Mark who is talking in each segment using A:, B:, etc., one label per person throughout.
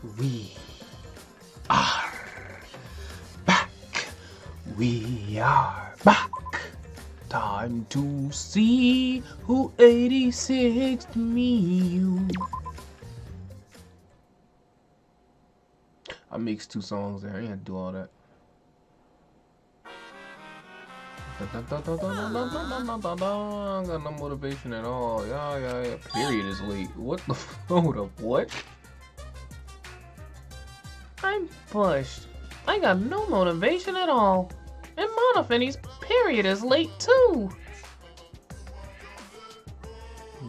A: We are back. We are back. Time to see who 86'd me. I mixed 2 songs there. I ain't had to do all that. Got no motivation at all. Yeah. Period is late. What the hold up? What? I'm pushed. I got no motivation at all. And Monofini's period is late too.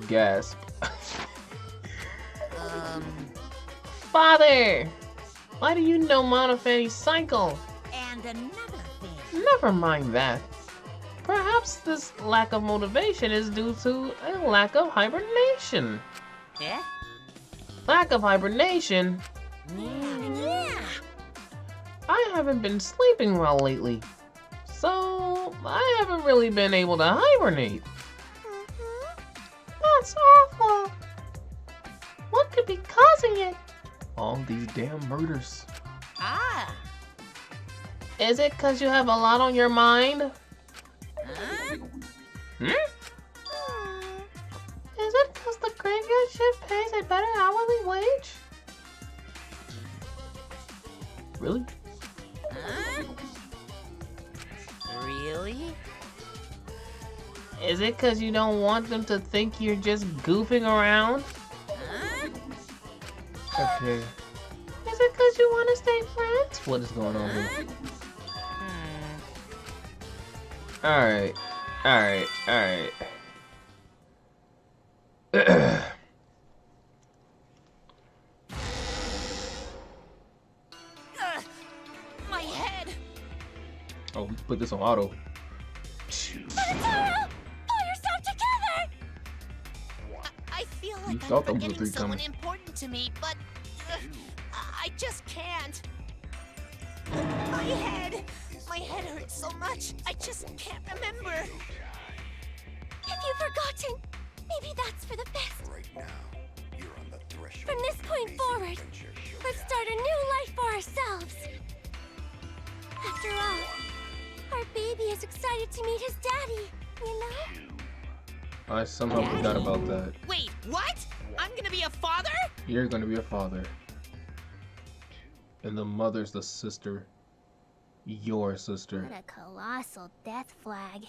A: Gasp. Father! Why do you know Monofini's cycle?
B: And another thing.
A: Never mind that. Perhaps this lack of motivation is due to a lack of hibernation.
B: Eh?
A: Lack of hibernation?
B: Yeah.
A: I haven't been sleeping well lately, so I haven't really been able to hibernate. That's awful. What could be causing it? All these damn murders.
B: Ah.
A: Is it 'cause you have a lot on your mind? Hmm? Is it 'cause the graveyard shift pays a better hourly wage? Really?
B: Really?
A: Is it 'cause you don't want them to think you're just goofing around? Okay. Is it 'cause you want to stay friends? What is going on here? Alright.
B: My head.
A: Oh, we put this on auto.
B: Pt2! Pull yourself together! I feel
A: You
B: like I'm
A: thought that was a
B: forgetting
A: 3
B: someone
A: coming.
B: important to me, but I just can't. My head hurts so much. I just can't remember. Have you forgotten? Maybe that's for the best.
C: Right now, you're on the threshold.
B: From this point forward, let's start a new life for ourselves. After all, our baby is excited to meet his daddy, you know?
A: I somehow forgot about that.
B: Wait, what? I'm gonna be a father?
A: You're gonna be a father. And the mother's the sister. Your sister.
D: What a colossal death flag.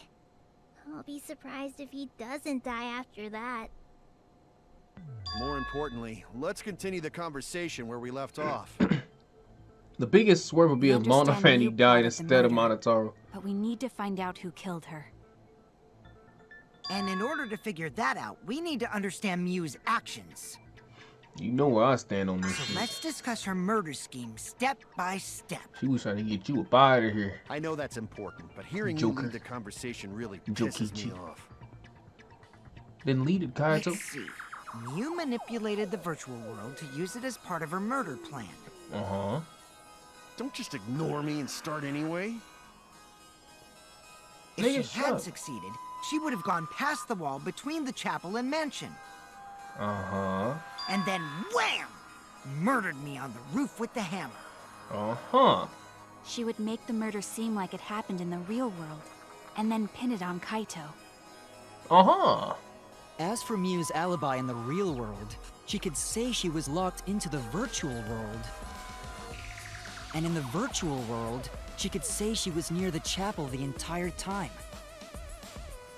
D: I'll be surprised if he doesn't die after that.
C: More importantly, let's continue the conversation where we left off.
A: The biggest swerve would be if Monofani died instead of Monotaro.
E: But we need to find out who killed her.
F: And in order to figure that out, we need to understand Miu's actions.
A: You know where I stand on this
F: So
A: shit.
F: let's discuss her murder scheme step by step.
A: She was trying to get you up out of here.
C: I know that's important, but hearing
A: Joker.
C: you lead the conversation really pisses me
A: Jokichi.
C: off.
A: Then lead it, Kaito.
F: Let's see. Miu manipulated the virtual world to use it as part of her murder plan.
A: Uh-huh.
C: Don't just ignore me and start anyway.
F: If
A: Nigga,
F: she
A: shut
F: had
A: up.
F: succeeded, she would have gone past the wall between the chapel and mansion.
A: Uh-huh.
F: And then wham! Murdered me on the roof with the hammer.
A: Uh-huh.
E: She would make the murder seem like it happened in the real world, and then pin it on Kaito.
A: Uh-huh.
G: As for Miu's alibi in the real world, she could say she was locked into the virtual world. And in the virtual world, she could say she was near the chapel the entire time.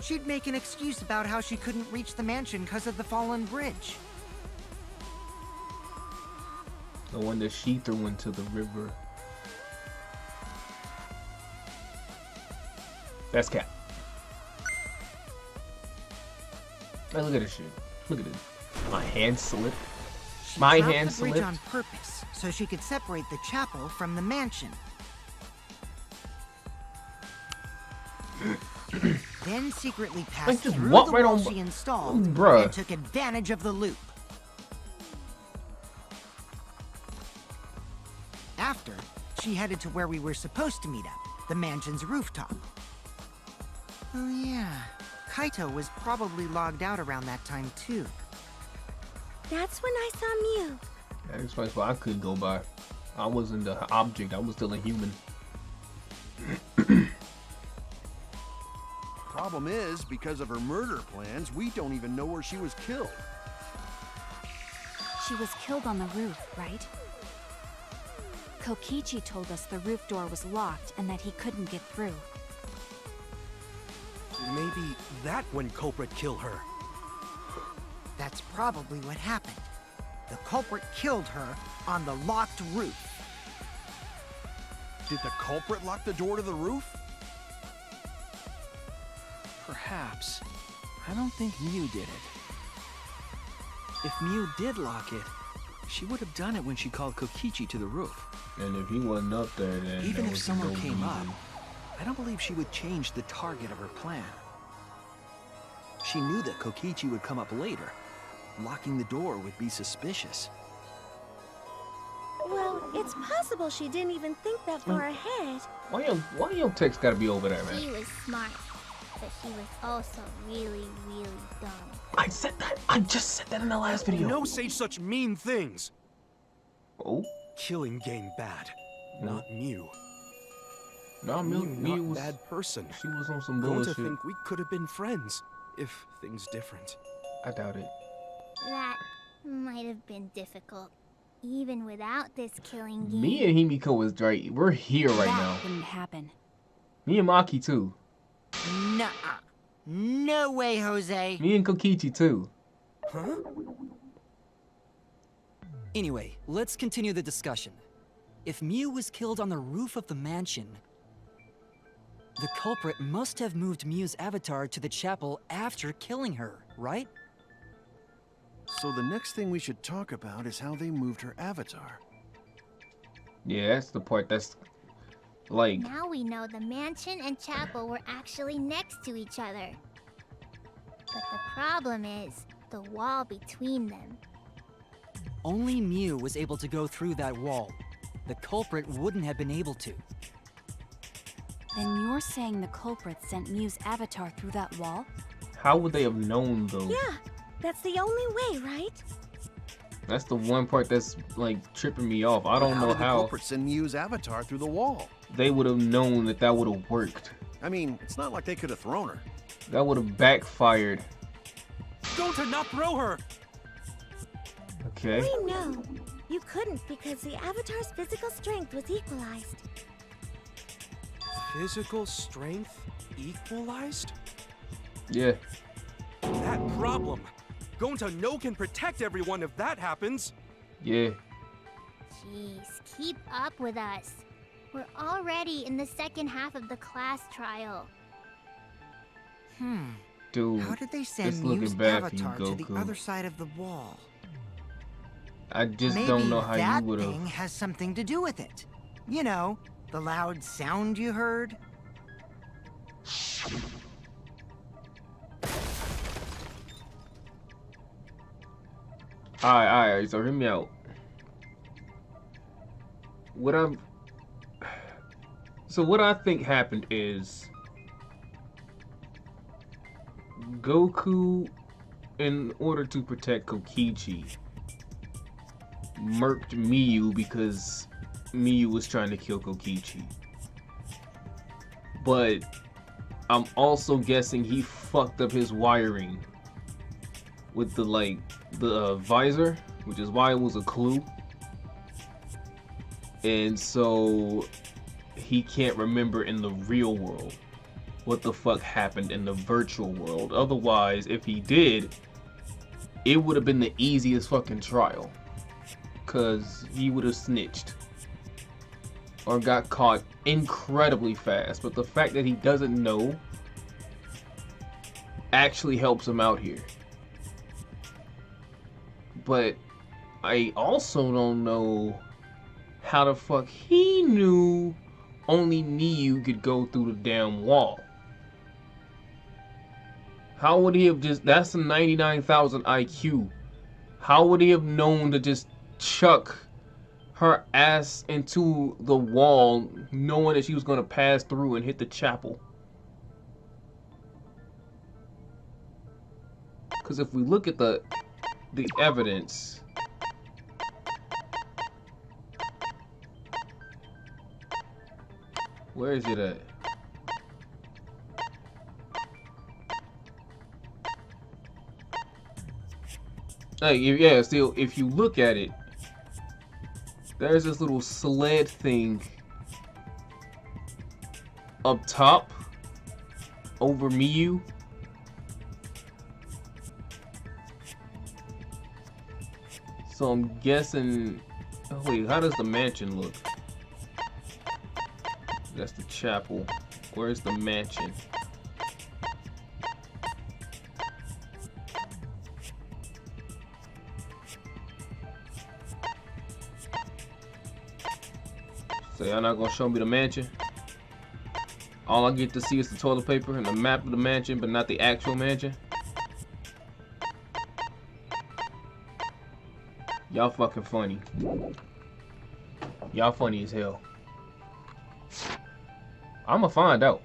F: She'd make an excuse about how she couldn't reach the mansion because of the fallen bridge.
A: The one that she threw into the river. That's Cap. Hey, look at this shit. Look at it. My hand slipped.
F: She
A: My
F: dropped
A: hand
F: the bridge
A: slipped.
F: on purpose so she could separate the chapel from the mansion. Then secretly passed
A: just
F: through
A: walk
F: the
A: right
F: wall
A: on
F: she installed
A: Bruh.
F: and took advantage of the loop. After, she headed to where we were supposed to meet up, the mansion's rooftop. Oh yeah, Kaito was probably logged out around that time too.
D: That's when I saw Miu.
A: That's why I couldn't go by. I wasn't the object. I was still a human.
C: Problem is, because of her murder plans, we don't even know where she was killed.
E: She was killed on the roof, right? Kokichi told us the roof door was locked and that he couldn't get through.
H: Maybe that when culprit killed her.
F: That's probably what happened. The culprit killed her on the locked roof.
C: Did the culprit lock the door to the roof?
H: Perhaps. I don't think Miu did it. If Miu did lock it, she would have done it when she called Kokichi to the roof.
A: And if he wasn't up there, then
H: Even
A: there
H: if
A: was
H: someone
A: no
H: came up,
A: reason.
H: I don't believe she would change the target of her plan. She knew that Kokichi would come up later. Locking the door would be suspicious.
B: Well, it's possible she didn't even think that far ahead.
A: Why your text gotta be over there, man?
D: She was smart, but she was also really, really dumb.
A: I said that. I just said that in the last video.
H: No say such mean things!
A: Oh,
H: Killing game bad. Not Miu.
A: no,
H: Miu
A: Miu
H: not
A: was
H: bad person.
A: She was on some
H: Going to
A: bullshit.
H: think we could have been friends if things different.
A: I doubt it.
D: That might have been difficult, even without this killing game.
A: Me and Himiko was right. We're here right
E: that
A: now.
E: wouldn't happen.
A: Me and Maki too.
F: Nuh-uh. No way, Jose.
A: Me and Kokichi too.
H: Huh?
G: Anyway, let's continue the discussion. If Miu was killed on the roof of the mansion, the culprit must have moved Miu's avatar to the chapel after killing her, right?
C: So the next thing we should talk about is how they moved her avatar.
A: Yeah, that's the part that's like.
D: Now we know the mansion and chapel were actually next to each other. But the problem is the wall between them.
G: Only Miu was able to go through that wall. The culprit wouldn't have been able to.
E: Then you're saying the culprit sent Miu's avatar through that wall?
A: How would they have known though?
B: Yeah, that's the only way, right?
A: That's the one part that's like tripping me off. I don't know
C: did the
A: how
C: culprit send Miu's avatar through the wall?
A: they would have known that that would have worked.
C: I mean, it's not like they could have thrown her.
A: That would have backfired.
H: Don't to not throw her!
A: Okay.
B: We know. You couldn't because the avatar's physical strength was equalized.
H: Physical strength equalized?
A: Yeah.
H: That problem. Gonta no can protect everyone if that happens.
A: Yeah.
D: Jeez, keep up with us. We're already in the second half of the class trial.
A: Dude.
F: How did they send
A: it's looking
F: Miu's
A: bad for you,
F: avatar to the
A: Goku.
F: other side of the wall?
A: I just
F: Maybe
A: don't know how
F: that
A: you would
F: thing
A: have.
F: has something to do with it. You know, the loud sound you heard.
A: Alright, so hear me out. What I think happened is Goku, in order to protect Kokichi, murked Miu because Miu was trying to kill Kokichi. But I'm also guessing he fucked up his wiring with the visor, which is why it was a clue. And so he can't remember in the real world what the fuck happened in the virtual world. Otherwise, if he did, it would have been the easiest fucking trial, cause he would have snitched or got caught incredibly fast. But the fact that he doesn't know actually helps him out here. But I also don't know how the fuck he knew only Miu could go through the damn wall. How would he have just... That's a 99,000 IQ. How would he have known to just chuck her ass into the wall knowing that she was going to pass through and hit the chapel? Because if we look at the evidence, Where is it at? Hey, yeah, still, if you look at it, there's this little sled thing up top over Miyu. So I'm guessing. Oh wait, how does the mansion look? That's the chapel. Where's the mansion? So y'all not gonna show me the mansion? All I get to see is the toilet paper and the map of the mansion, but not the actual mansion? Y'all fucking funny. Y'all funny as hell. I'ma find out.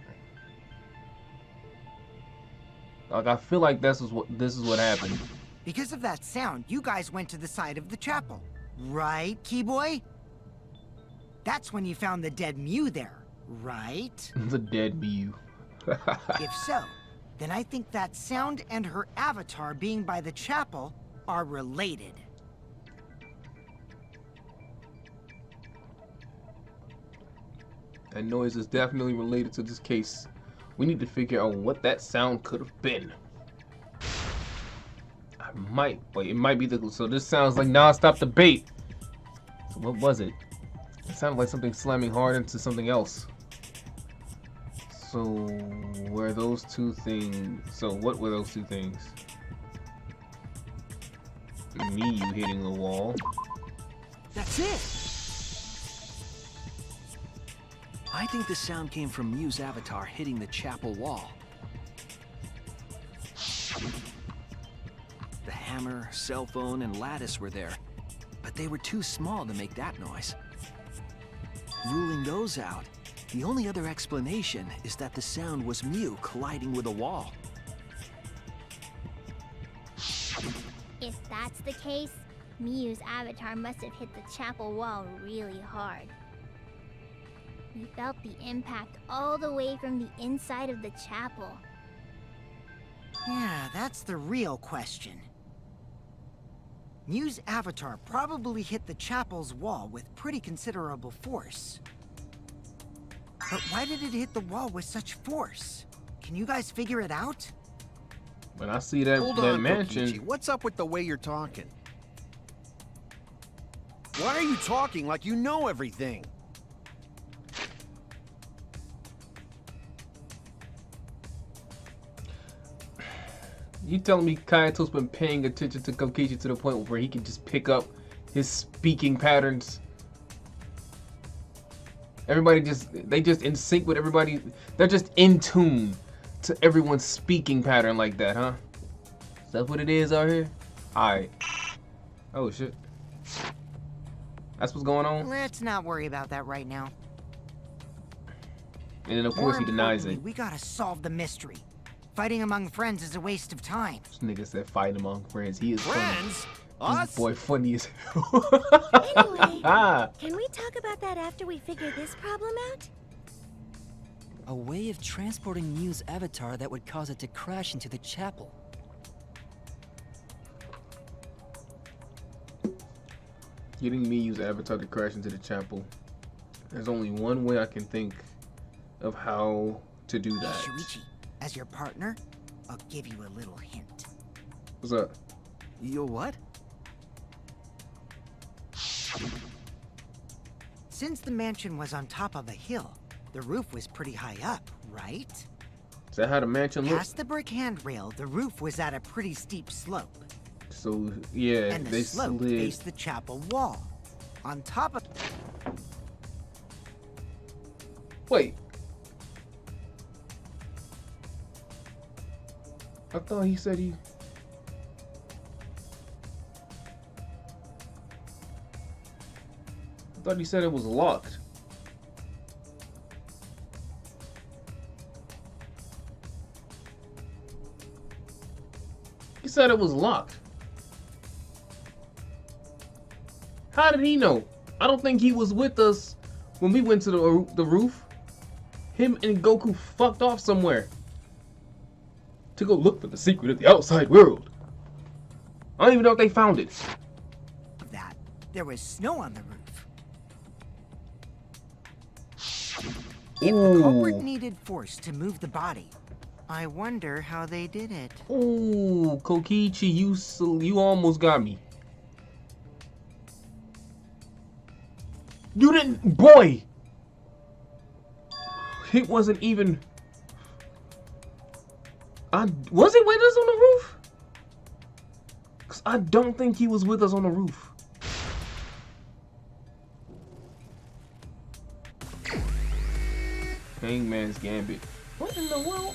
A: Like, I feel like this is what happened.
F: Because of that sound, you guys went to the side of the chapel. Right, Keyboy? That's when you found the dead Mew there, right?
A: The dead Mew.
F: If so, then I think that sound and her avatar being by the chapel are related.
A: That noise is definitely related to this case. We need to figure out what that sound could have been. It might be the, so this sounds like non-stop debate. So what was it? It sounded like something slamming hard into something else. So were those two things, so what were those two things? Miyu hitting the wall.
F: That's it!
H: I think the sound came from Mew's avatar hitting the chapel wall. The hammer, cell phone, and lattice were there, but they were too small to make that noise. Ruling those out, the only other explanation is that the sound was Mew colliding with a wall.
D: If that's the case, Miyu's avatar must have hit the chapel wall really hard. We felt the impact all the way from the inside of the chapel.
F: Yeah, that's the real question. Mew's avatar probably hit the chapel's wall with pretty considerable force. But why did it hit the wall with such force? Can you guys figure it out?
A: When I see that,
C: Hold
A: that
C: on,
A: mansion,
C: Kokichi. What's up with the way you're talking? Why are you talking like you know everything?
A: you telling me Kayato's been paying attention to Kokichi to the point where he can just pick up his speaking patterns? Everybody they just in sync with everybody. They're just in tune to everyone's speaking pattern like that, huh? Is that what it is out here? Alright. Oh shit. That's what's going on?
F: Let's not worry about that right now.
A: And then of course he denies it.
F: We gotta solve the mystery. Fighting among friends is a waste of time.
A: This nigga said fight among friends. He is
C: Friends?
A: funny.
C: Us?
A: This boy funny as hell.
B: Anyway,
A: Ah.
B: can we talk about that after we figure this problem out?
G: A way of transporting Mew's avatar that would cause it to crash into the chapel.
A: Getting Miyu's avatar to crash into the chapel. There's only one way I can think of how to do that.
F: Shuichi, as your partner, I'll give you a little hint.
A: What's up?
H: Yo, what?
F: Since the mansion was on top of a hill, the roof was pretty high up, right?
A: Is that how the mansion looks?
F: Past the brick handrail, the roof was at a pretty steep slope.
A: So yeah,
F: And the
A: they
F: slope
A: slid.
F: faced the chapel wall. On top of...
A: Wait. I thought he said he. I thought he said it was locked. He said it was locked. How did he know? I don't think he was with us when we went to the roof. Him and Goku fucked off somewhere to go look for the secret of the outside world. I don't even know if they found it.
F: That there was snow on the roof. If the culprit needed force to move the body, I wonder how they did it.
A: Ooh, Kokichi, you almost got me. You didn't, boy. It wasn't even. Was it with us on the roof? Cause I don't think he was with us on the roof. Hangman's Gambit. What in the world?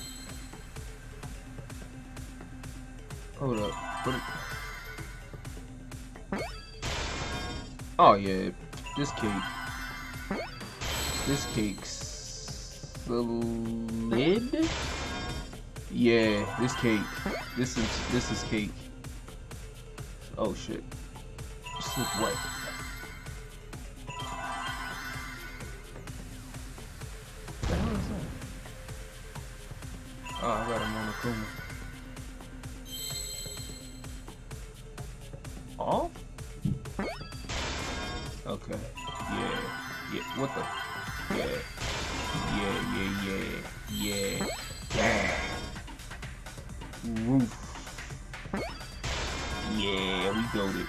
A: Hold up. Oh yeah, this cake. This cake's slid. Yeah, this cake. This is cake. Oh shit. Slip what? What the hell is that? Oh, I got him on the Kuma. Off? Okay. Yeah. Yeah. What the? Yeah. Roof. Yeah, we goated.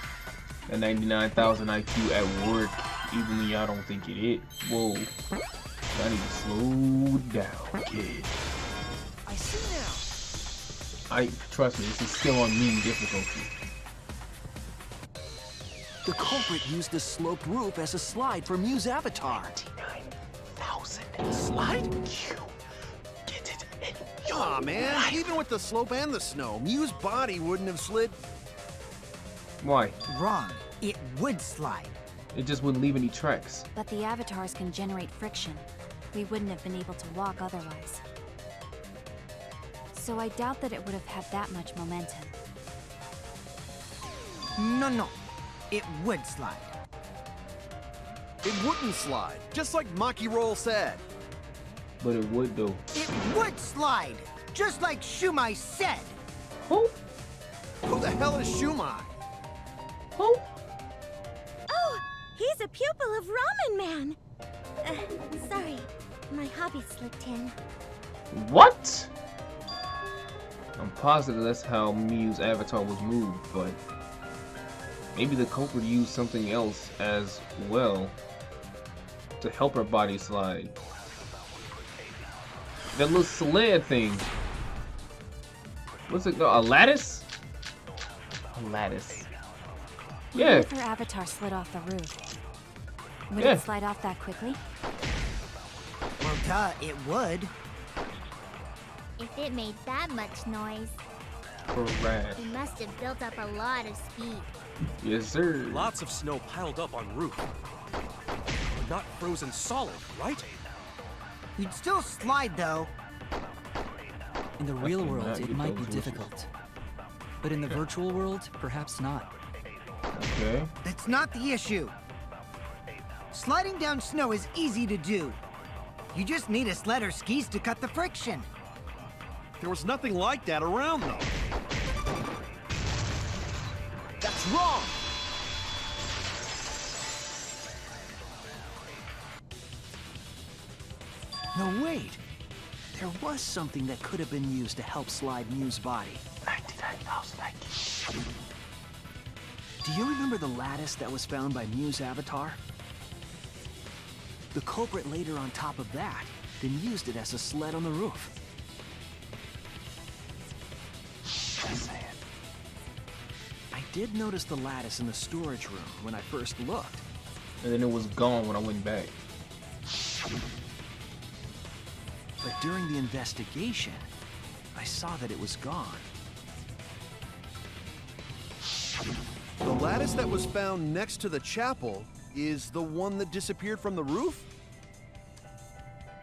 A: A 99,000 IQ at work, even when y'all don't think it is. Whoa. I need to slow down, kid.
H: I see now.
A: Trust me, this is still on medium difficulty.
H: The culprit used the sloped roof as a slide for Mew's avatar.
A: 99,000
C: Slide?
A: IQ. Get it?
C: Aw, man. Even with the slope and the snow, Mew's body wouldn't have slid.
A: Why?
F: Wrong. It would slide.
A: It just wouldn't leave any tracks.
E: But the avatars can generate friction. We wouldn't have been able to walk otherwise. So I doubt that it would have had that much momentum.
F: No. It would slide.
C: It wouldn't slide, just like Maki Roll said.
A: But it would though.
F: It would slide, just like Shumai said.
A: Who?
C: Who the hell is Shumai?
A: Who?
B: Oh, he's a pupil of Ramen Man. Sorry, my hobby slipped in.
A: What? I'm positive that's how Mew's avatar was moved, but maybe the culprit used something else as well to help her body slide. That little sled thing. What's it called? A lattice? A lattice. Yeah.
E: What if her avatar slid off the roof? Would
A: Yeah.
E: it slide off that quickly?
F: Well, duh, it would.
D: If it made that much noise,
A: Correct.
D: it must have built up a lot of speed.
A: Yes, sir.
I: Lots of snow piled up on roof. But not frozen solid, right?
F: You'd still slide, though.
G: In the real
A: cannot
G: world, it
A: get
G: might be
A: those
G: difficult. But in the virtual world, perhaps not.
A: Okay.
F: That's not the issue. Sliding down snow is easy to do. You just need a sled or skis to cut the friction.
C: There was nothing like that around, though. That's wrong!
H: No, wait. There was something that could have been used to help slide Mew's body.
A: 99,000 IQ.
H: Do you remember the lattice that was found by Mew's avatar? The culprit laid her on top of that, then used it as a sled on the roof. I did notice the lattice in the storage room when I first looked.
A: And then it was gone when I went back.
H: But during the investigation, I saw that it was gone.
C: The lattice that was found next to the chapel is the one that disappeared from the roof?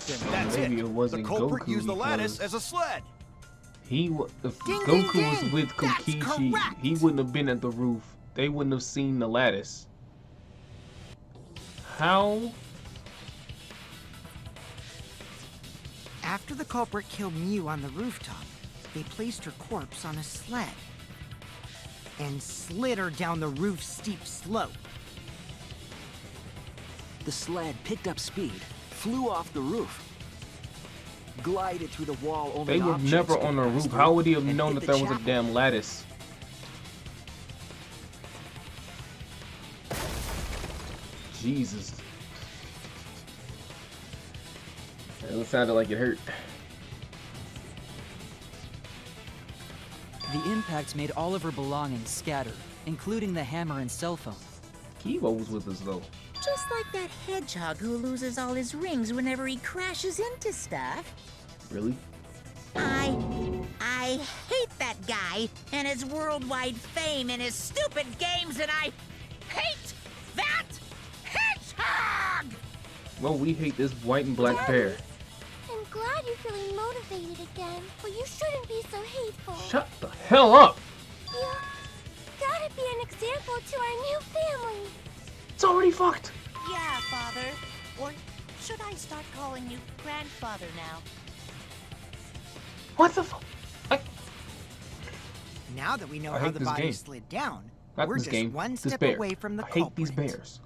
C: Then that's
A: Maybe
C: it.
A: it wasn't
C: The culprit
A: Goku
C: used the lattice
A: because-
C: as a sled.
A: If
F: Ding,
A: Goku
F: ding,
A: was
F: ding.
A: with
F: That's
A: Kokichi,
F: correct.
A: he wouldn't have been at the roof. They wouldn't have seen the lattice. How?
F: After the culprit killed Mew on the rooftop, they placed her corpse on a sled and slid her down the roof's steep slope.
H: The sled picked up speed, flew off the roof, glided through the wall only
A: They were
H: objects
A: never
H: could
A: on the
H: pass
A: roof.
H: through,
A: How would he have
H: and
A: known
H: hit
A: that
H: the
A: there was a
H: chapel.
A: damn lattice? Jesus. It sounded like it hurt.
G: The impact made all of her belongings scatter, including the hammer and cell phone.
A: Kibo was with us though.
J: Just like that hedgehog who loses all his rings whenever he crashes into stuff.
A: Really?
J: I hate that guy and his worldwide fame and his stupid games, and I hate that hedgehog!
A: Well, we hate this white and black bear.
D: I'm glad you're feeling motivated again, but you shouldn't be so hateful.
A: Shut the hell up!
D: You gotta be an example to our new family.
A: It's already fucked.
B: Yeah, Father. Or should I start calling you Grandfather now?
A: What the fuck?
F: Now that we know
A: I
F: how
A: hate
F: the
A: this
F: body
A: game.
F: slid down,
A: Not
F: we're
A: this
F: just
A: game.
F: one
A: This
F: step
A: bear.
F: away from the
A: I hate
F: culprit.
A: these bears.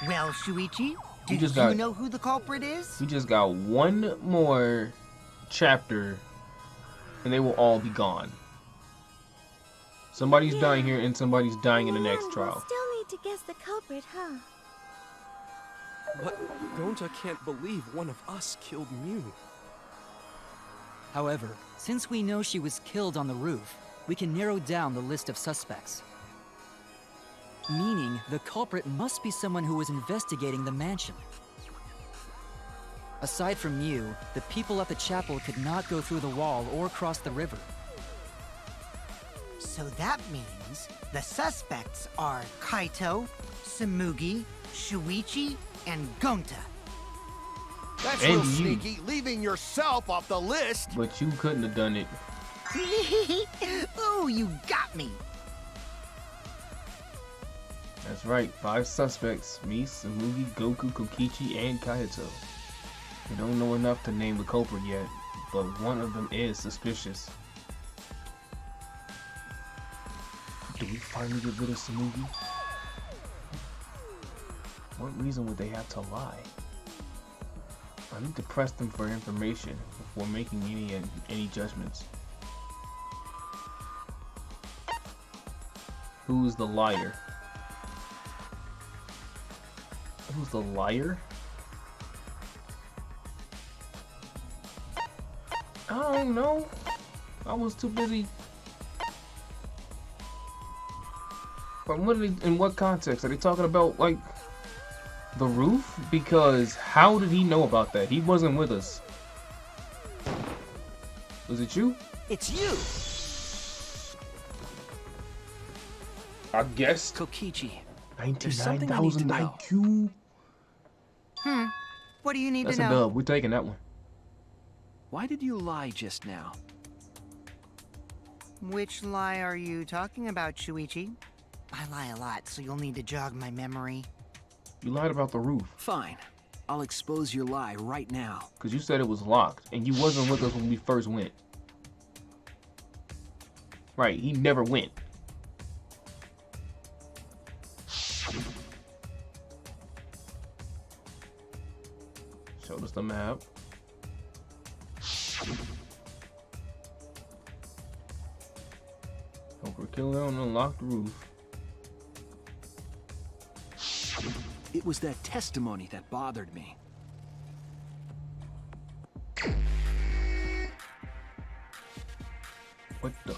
F: Well, Shuichi, do
A: just
F: you
A: got-
F: know who the culprit is?
A: We just got one more chapter, and they will all be gone. Somebody's dying here, and somebody's dying in the next trial.
D: Still need to guess the culprit, huh?
I: But Gonta can't believe one of us killed Mew.
G: However, since we know she was killed on the roof, we can narrow down the list of suspects. Meaning, the culprit must be someone who was investigating the mansion. Aside from you, the people at the chapel could not go through the wall or cross the river.
F: So that means the suspects are Kaito, Samugi, Shuichi, and Gonta.
C: That's
A: And
C: real
A: you.
C: sneaky, leaving yourself off the list.
A: But you couldn't have done it.
F: Ooh, you got me.
A: That's right, 5 suspects. Me, Samugi, Goku, Kokichi, and Kaito. We don't know enough to name the culprit yet, but one of them is suspicious. Do we finally get rid of Samugi? What reason would they have to lie? I need to press them for information before making any judgments. Who's the liar? Who's the liar? I don't know. I was too busy. But what are they, in what context? Are they talking about, like, the roof? Because how did he know about that? He wasn't with us. Was it you?
F: It's you.
A: I guess.
H: Kokichi, there's something
A: 99,000
H: I need
A: IQ.
F: What do you need
A: That's
F: to
A: a
F: know?
A: dub. We're taking that one.
H: why did you lie just now?
F: Which lie are you talking about, Shuichi? I lie a lot, so you'll need to jog my memory.
A: You lied about the roof.
H: Fine, I'll expose your lie right now.
A: Because you said it was locked. And you wasn't with us when we first went. Right, he never went. Showed us the map. Hope we're killer on the locked roof.
H: It was that testimony that bothered me.
A: What the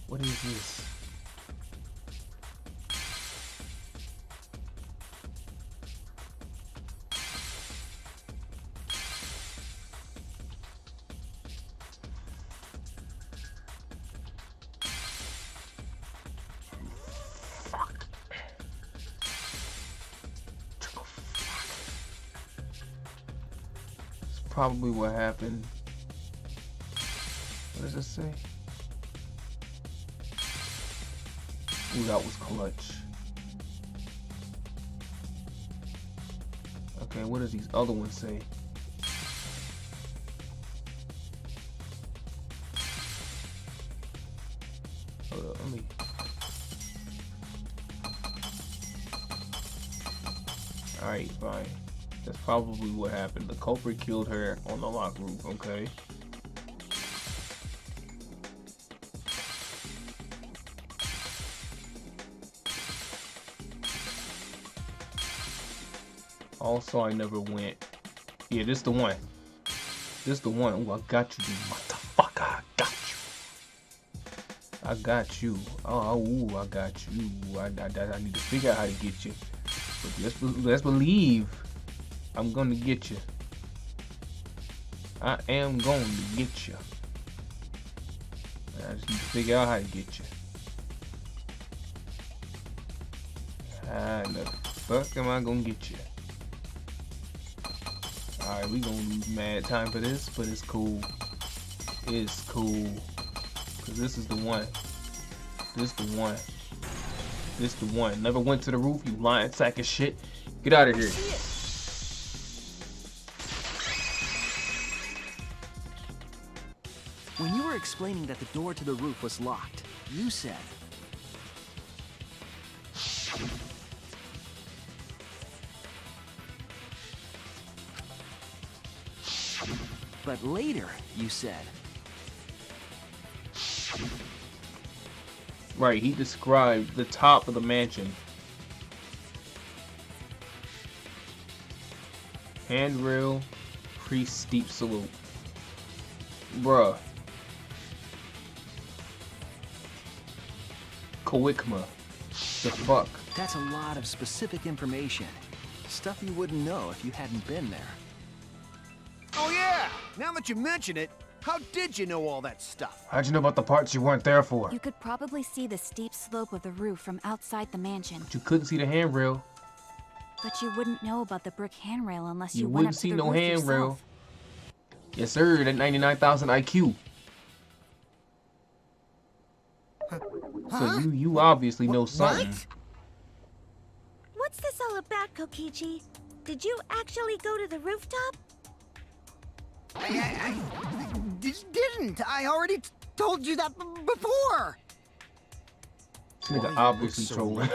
A: What is this? Fuck. It's probably what happened. What does it say? Ooh, that was clutch. Okay, what does these other ones say? Hold up, let me... Alright, fine. That's probably what happened. The culprit killed her on the lock roof, okay? Also, I never went. Yeah, this the one. This the one. Ooh, I got you, you motherfucker. I got you. I got you. Oh, ooh, I got you. I need to figure out how to get you. But let's believe I'm gonna get you. I am going to get you. I just need to figure out how to get you. How the fuck am I gonna get you? Alright, we gonna lose mad time for this, but it's cool. It's cool. Cause this is the one. This the one. This the one. Never went to the roof, you lying sack of shit. Get out of here.
H: When you were explaining that the door to the roof was locked, you said... But later, you said...
A: Right, he described the top of the mansion. Handrail, priest steep salute. Bruh. Kawikma. The fuck?
H: That's a lot of specific information. Stuff you wouldn't know if you hadn't been there.
C: Oh yeah! Now that you mention it, how did you know all that stuff?
A: How'd you know about the parts you weren't there for?
E: You could probably see the steep slope of the roof from outside the mansion.
A: But you couldn't see the handrail.
E: But you wouldn't know about the brick handrail unless you went
A: wouldn't
E: up
A: see
E: to the
A: no
E: roof
A: handrail.
E: yourself.
A: Yes, sir. That 99,000 IQ. So you obviously know something.
B: What? What's this all about, Kokichi? Did you actually go to the rooftop?
F: I didn't. I already told you that before.
A: This nigga obviously trolling.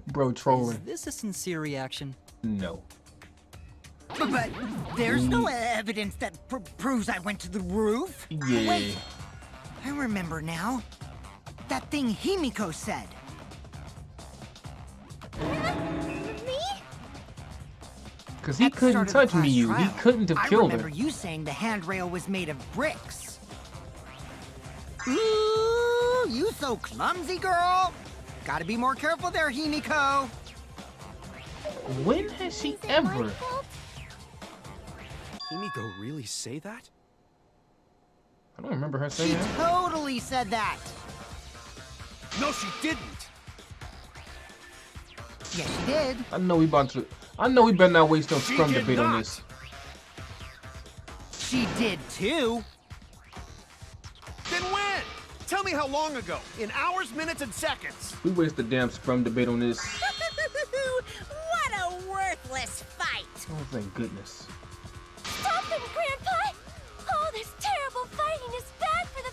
A: Bro, trolling.
G: Is this a sincere reaction?
A: No.
F: But there's no evidence that proves I went to the roof.
A: Yeah.
F: Wait, I remember now. That thing Himiko said.
D: Me?
A: Because he
F: At the
A: couldn't
F: start of
A: touch
F: the
A: Miyu.
F: class
A: He
F: trial,
A: couldn't have
F: I
A: killed
F: remember
A: her.
F: you saying the handrail was made of bricks. Ooh, you so clumsy, girl. Gotta be more careful there, Himiko.
A: When has she
D: Is it my
A: ever?
D: fault?
I: Himiko really say that?
A: I don't remember her
F: She
A: saying that.
F: totally said that.
C: No, she didn't!
F: Yes, she did.
A: I know we better not waste no
C: She
A: scrum
C: did
A: debate on
C: not.
A: this.
F: She did too.
C: Then when? Tell me how long ago. In hours, minutes, and seconds.
A: We waste the damn scrum debate on this.
J: What a worthless fight!
A: Oh, thank goodness.
D: Stop him, Grandpa! Oh, this terrible fighting is bad for the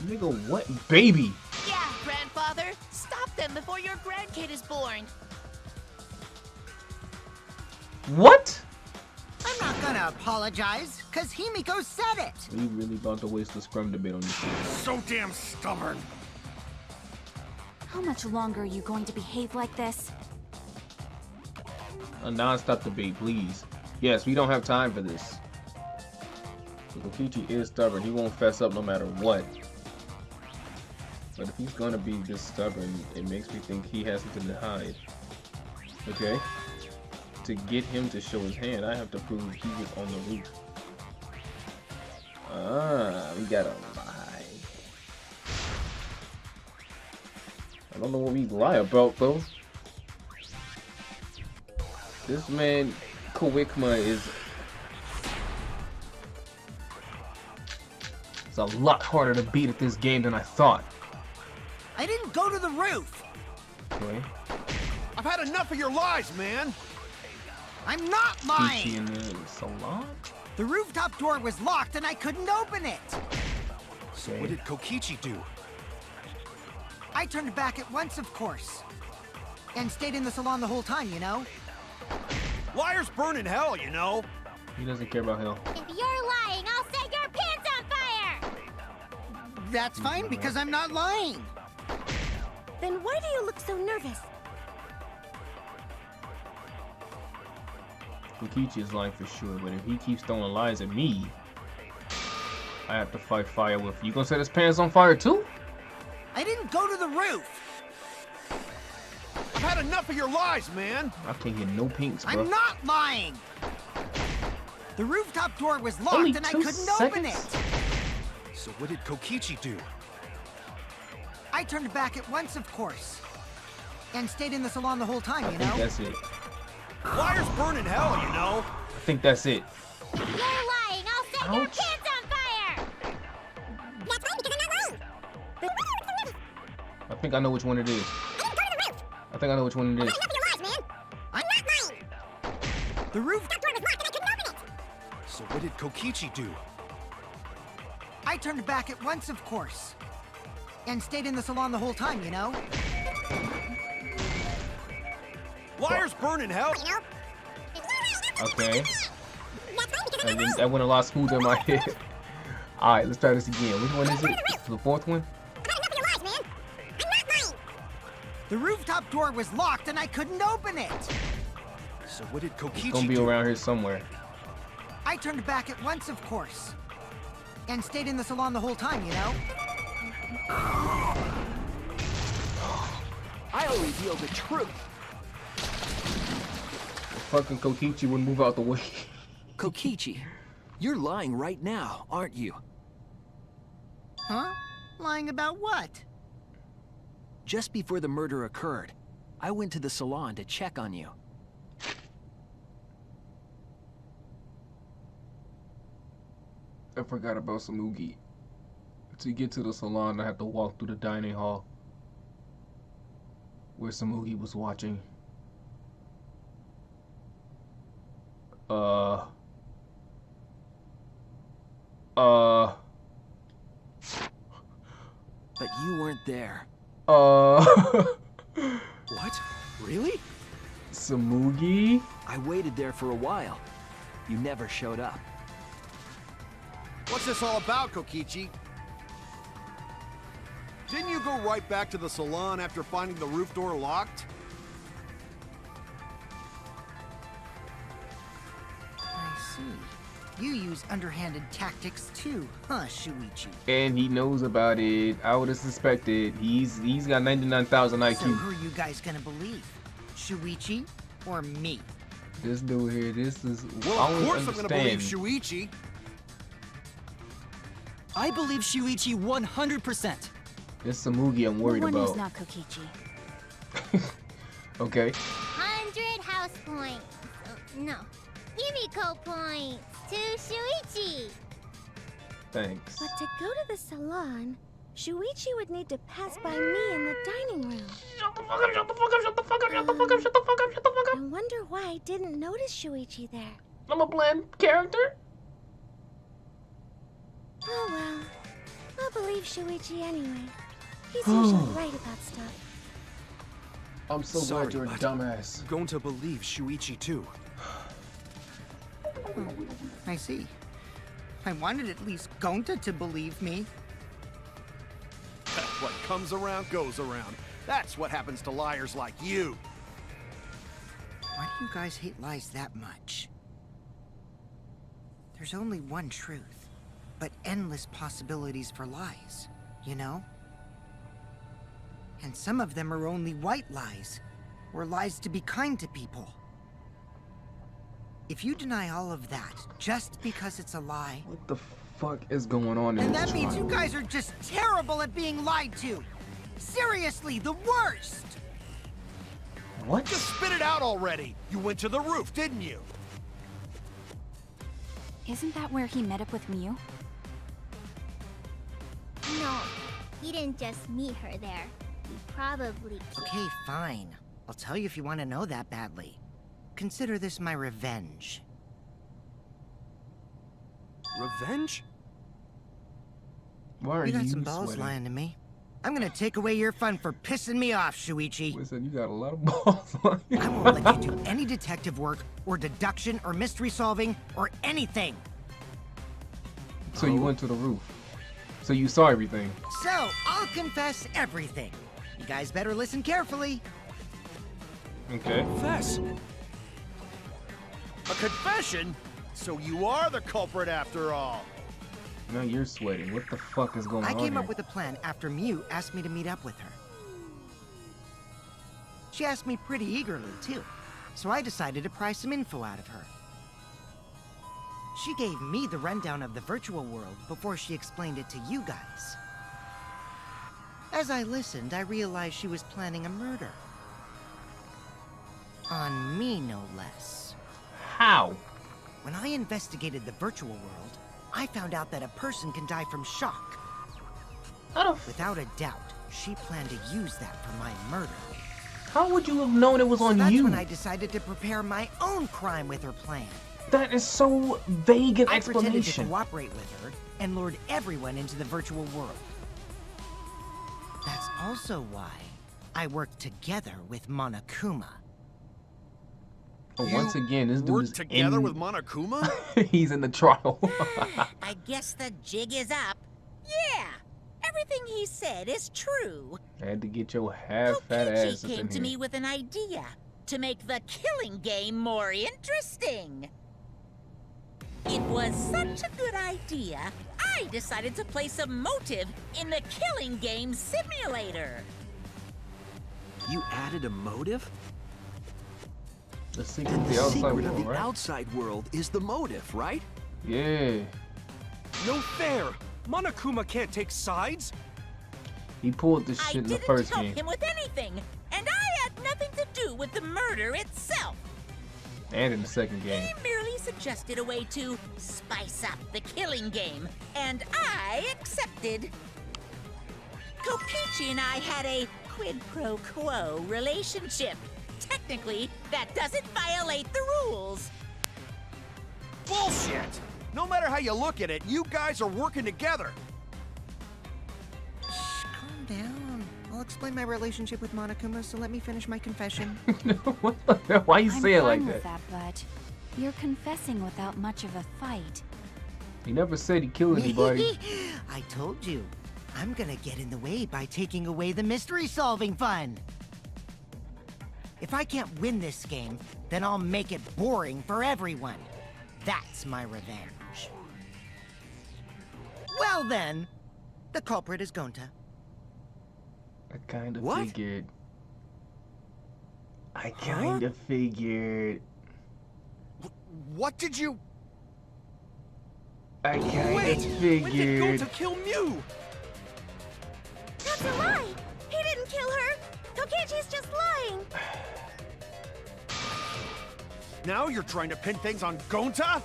D: baby!
A: Nigga, what? Baby!
B: Yeah, Grandfather. Stop them before your grandkid is born.
A: What?
F: I'm not gonna apologize, cause Himiko said it.
A: We really about to waste the scrum debate on this shit.
C: So damn stubborn.
E: How much longer are you going to behave like this?
A: A non-stop debate, please. Yes, we don't have time for this. Kokichi is stubborn. He won't fess up no matter what. But if he's gonna be this stubborn, it makes me think he has something to hide. Okay? To get him to show his hand, I have to prove he was on the roof. Ah, we gotta lie. I don't know what we lie about though. This man, Kawikma, is... It's a lot harder to beat at this game than I thought.
F: I didn't go to the roof.
A: Okay.
C: I've had enough of your lies, man.
F: I'm not
A: Peachy
F: lying.
A: in the salon?
F: The rooftop door was locked and I couldn't open it.
C: So what did Kokichi do?
F: I turned back at once, of course. And stayed in the salon the whole time, you know?
C: Liars burn in hell, you know.
A: He doesn't care about hell.
D: If you're lying, I'll set your pants on fire!
F: That's fine because I'm not lying.
B: Then why do you look so nervous?
A: Kokichi is lying for sure, but if he keeps throwing lies at me, I have to fight fire with. You gonna set his pants on fire too?
F: I didn't go to the roof.
C: I've had enough of your lies, man.
A: I can't get no pinks, bro.
F: I'm not lying. The rooftop door was locked
A: Only
F: and I
A: 2
F: couldn't open it.
A: seconds?
C: So what did Kokichi do?
F: I turned back at once, of course. And stayed in the salon the whole time,
A: I
F: you
A: think
F: know?
A: that's it.
C: Liars burn in hell, you know.
A: I think that's it.
D: You're lying, I'll set your
A: Ouch.
D: pants on fire!
B: That's right, because I'm not wrong.
A: I think I know which one it is. I think I know which one it is.
B: Enough of your lies, man. I'm not lying.
F: The roof...
B: That door was locked and I couldn't open it.
C: So what did Kokichi do?
F: I turned back at once, of course. And stayed in the salon the whole time, you know?
C: Liars burn in hell.
B: You know?
A: Okay.
B: That's right, because I'm not wrong.
A: That went a lot smoother in my head. Alright, let's try this again. Which one is it? The fourth one?
B: I've had enough of your lies, man. I'm not lying.
F: The rooftop door was locked and I couldn't open it.
C: So what did
A: It's
C: Kokichi
A: gonna be
C: do?
A: around here somewhere.
F: I turned back at once, of course. And stayed in the salon the whole time, you know?
H: I'll reveal the truth.
A: Fucking Kokichi would move out the way.
H: Kokichi, you're lying right now, aren't you?
F: Huh? Lying about what?
H: Just before the murder occurred, I went to the salon to check on you.
A: I forgot about Samugi. To get to the salon, I have to walk through the dining hall where Samugi was watching.
H: But you weren't there.
C: What? Really?
A: Samugi?
H: I waited there for a while. You never showed up.
C: What's this all about, Kokichi? Didn't you go right back to the salon after finding the roof door locked?
F: I see. You use underhanded tactics too, huh, Shuichi?
A: And he knows about it. I would have suspected. He's got 99,000 IQ.
F: So who are you guys gonna believe? Shuichi or me?
A: This dude here, this is.
C: Well,
A: I
C: of
A: don't
C: course I'm gonna believe
A: understand.
C: Shuichi.
G: I believe Shuichi 100%.
A: It's Samugi I'm worried
E: One is
A: about.
E: not Kokichi.
A: Okay.
D: 100 house points. No. Himiko points to Shuichi.
A: Thanks.
B: But to go to the salon, Shuichi would need to pass by me in the dining room.
A: Shut the fuck up, shut the fuck up, shut the fuck up, shut the fuck up, shut the fuck up, shut the fuck
B: I wonder why I didn't notice Shuichi there.
A: I'm a bland character.
B: Oh well. I'll believe Shuichi anyway. He's usually right about stuff.
A: I'm so
C: Sorry,
A: glad you're a
C: but-
A: dumbass.
C: I'm going to believe Shuichi too.
F: I see. I wanted at least Gonta to believe me.
C: What comes around goes around. That's what happens to liars like you.
F: Why do you guys hate lies that much? There's only one truth, but endless possibilities for lies, you know? And some of them are only white lies, or lies to be kind to people. If you deny all of that just because it's a lie,
A: What the fuck is going on in
F: then
A: this
F: that means
A: trial?
F: you guys are just terrible at being lied to! Seriously, the worst!
A: What?
C: Just spit it out already. You went to the roof, didn't you?
E: Isn't that where he met up with Miu?
D: No, he didn't just meet her there. You probably can't.
F: Okay, fine. I'll tell you if you want to know that badly. Consider this my revenge.
I: Revenge?
A: Why are
F: You
A: you
F: got some balls
A: sweating?
F: lying to me. I'm gonna take away your fun for pissing me off, Shuichi.
A: Listen, you got a lot of balls on you.
F: I won't let you do any detective work, or deduction, or mystery solving, or anything.
A: So you went to the roof. So you saw everything.
F: So, I'll confess everything. You guys better listen carefully.
A: Okay.
I: Confess.
C: A confession? So you are the culprit after all.
A: Now you're sweating. What the fuck is going
F: I
A: on
F: came
A: here?
F: up with a plan after Mew asked me to meet up with her. She asked me pretty eagerly, too. So I decided to pry some info out of her. She gave me the rundown of the virtual world before she explained it to you guys. As I listened, I realized she was planning a murder. On me, no less.
A: How?
F: When I investigated the virtual world, I found out that a person can die from shock. Without a doubt, she planned to use that for my murder.
A: How would you have known it was on
F: That's
A: you?
F: when I decided to prepare my own crime with her plan.
A: That is so vague an
F: I pretended to
A: explanation.
F: cooperate with her and lured everyone into the virtual world. That's also why I worked together with Monokuma.
A: But once again, this dude
C: Work
A: is
C: together
A: in...
C: with Monokuma?
A: He's in the trial.
J: I guess the jig is up. Yeah, everything he said is true.
A: I had to get your half-fat ass up
J: Kokichi came
A: in
J: to
A: here.
J: me with an idea to make the killing game more interesting. It was such a good idea, I decided to place a motive in the killing game simulator.
H: You added a motive?
A: The secret
H: And
A: of
H: the
A: the outside
H: secret
A: world,
H: of the
A: right?
H: outside world is the motive, right?
A: Yeah.
I: No fair! Monokuma can't take sides!
A: He pulled this
J: I
A: shit in the
J: didn't
A: first
J: help
A: game.
J: him with anything, and I had nothing to do with the murder itself.
A: And in the second game.
J: He merely suggested a way to spice up the killing game, and I accepted. Kokichi and I had a quid pro quo relationship. Technically, that doesn't violate the rules.
C: Bullshit! No matter how you look at it, you guys are working together.
F: Shh, calm down. I'll explain my relationship with Monokuma, so let me finish my confession.
A: What the hell? Why you
E: I'm
A: say it like
E: fine
A: that?
E: with that, but you're confessing without much of a fight.
A: He never said he killed anybody.
F: I told you. I'm gonna get in the way by taking away the mystery-solving fun. If I can't win this game, then I'll make it boring for everyone. That's my revenge. Well then, the culprit is Gonta.
A: I kind of
H: What?
A: figured. I kind of figured.
C: What did you...
A: I kind of
I: Wait! When did
A: figured.
I: Gonta kill Mew?
B: That's a lie! He didn't kill her! Kokichi's just lying!
C: Now you're trying to pin things on Gonta?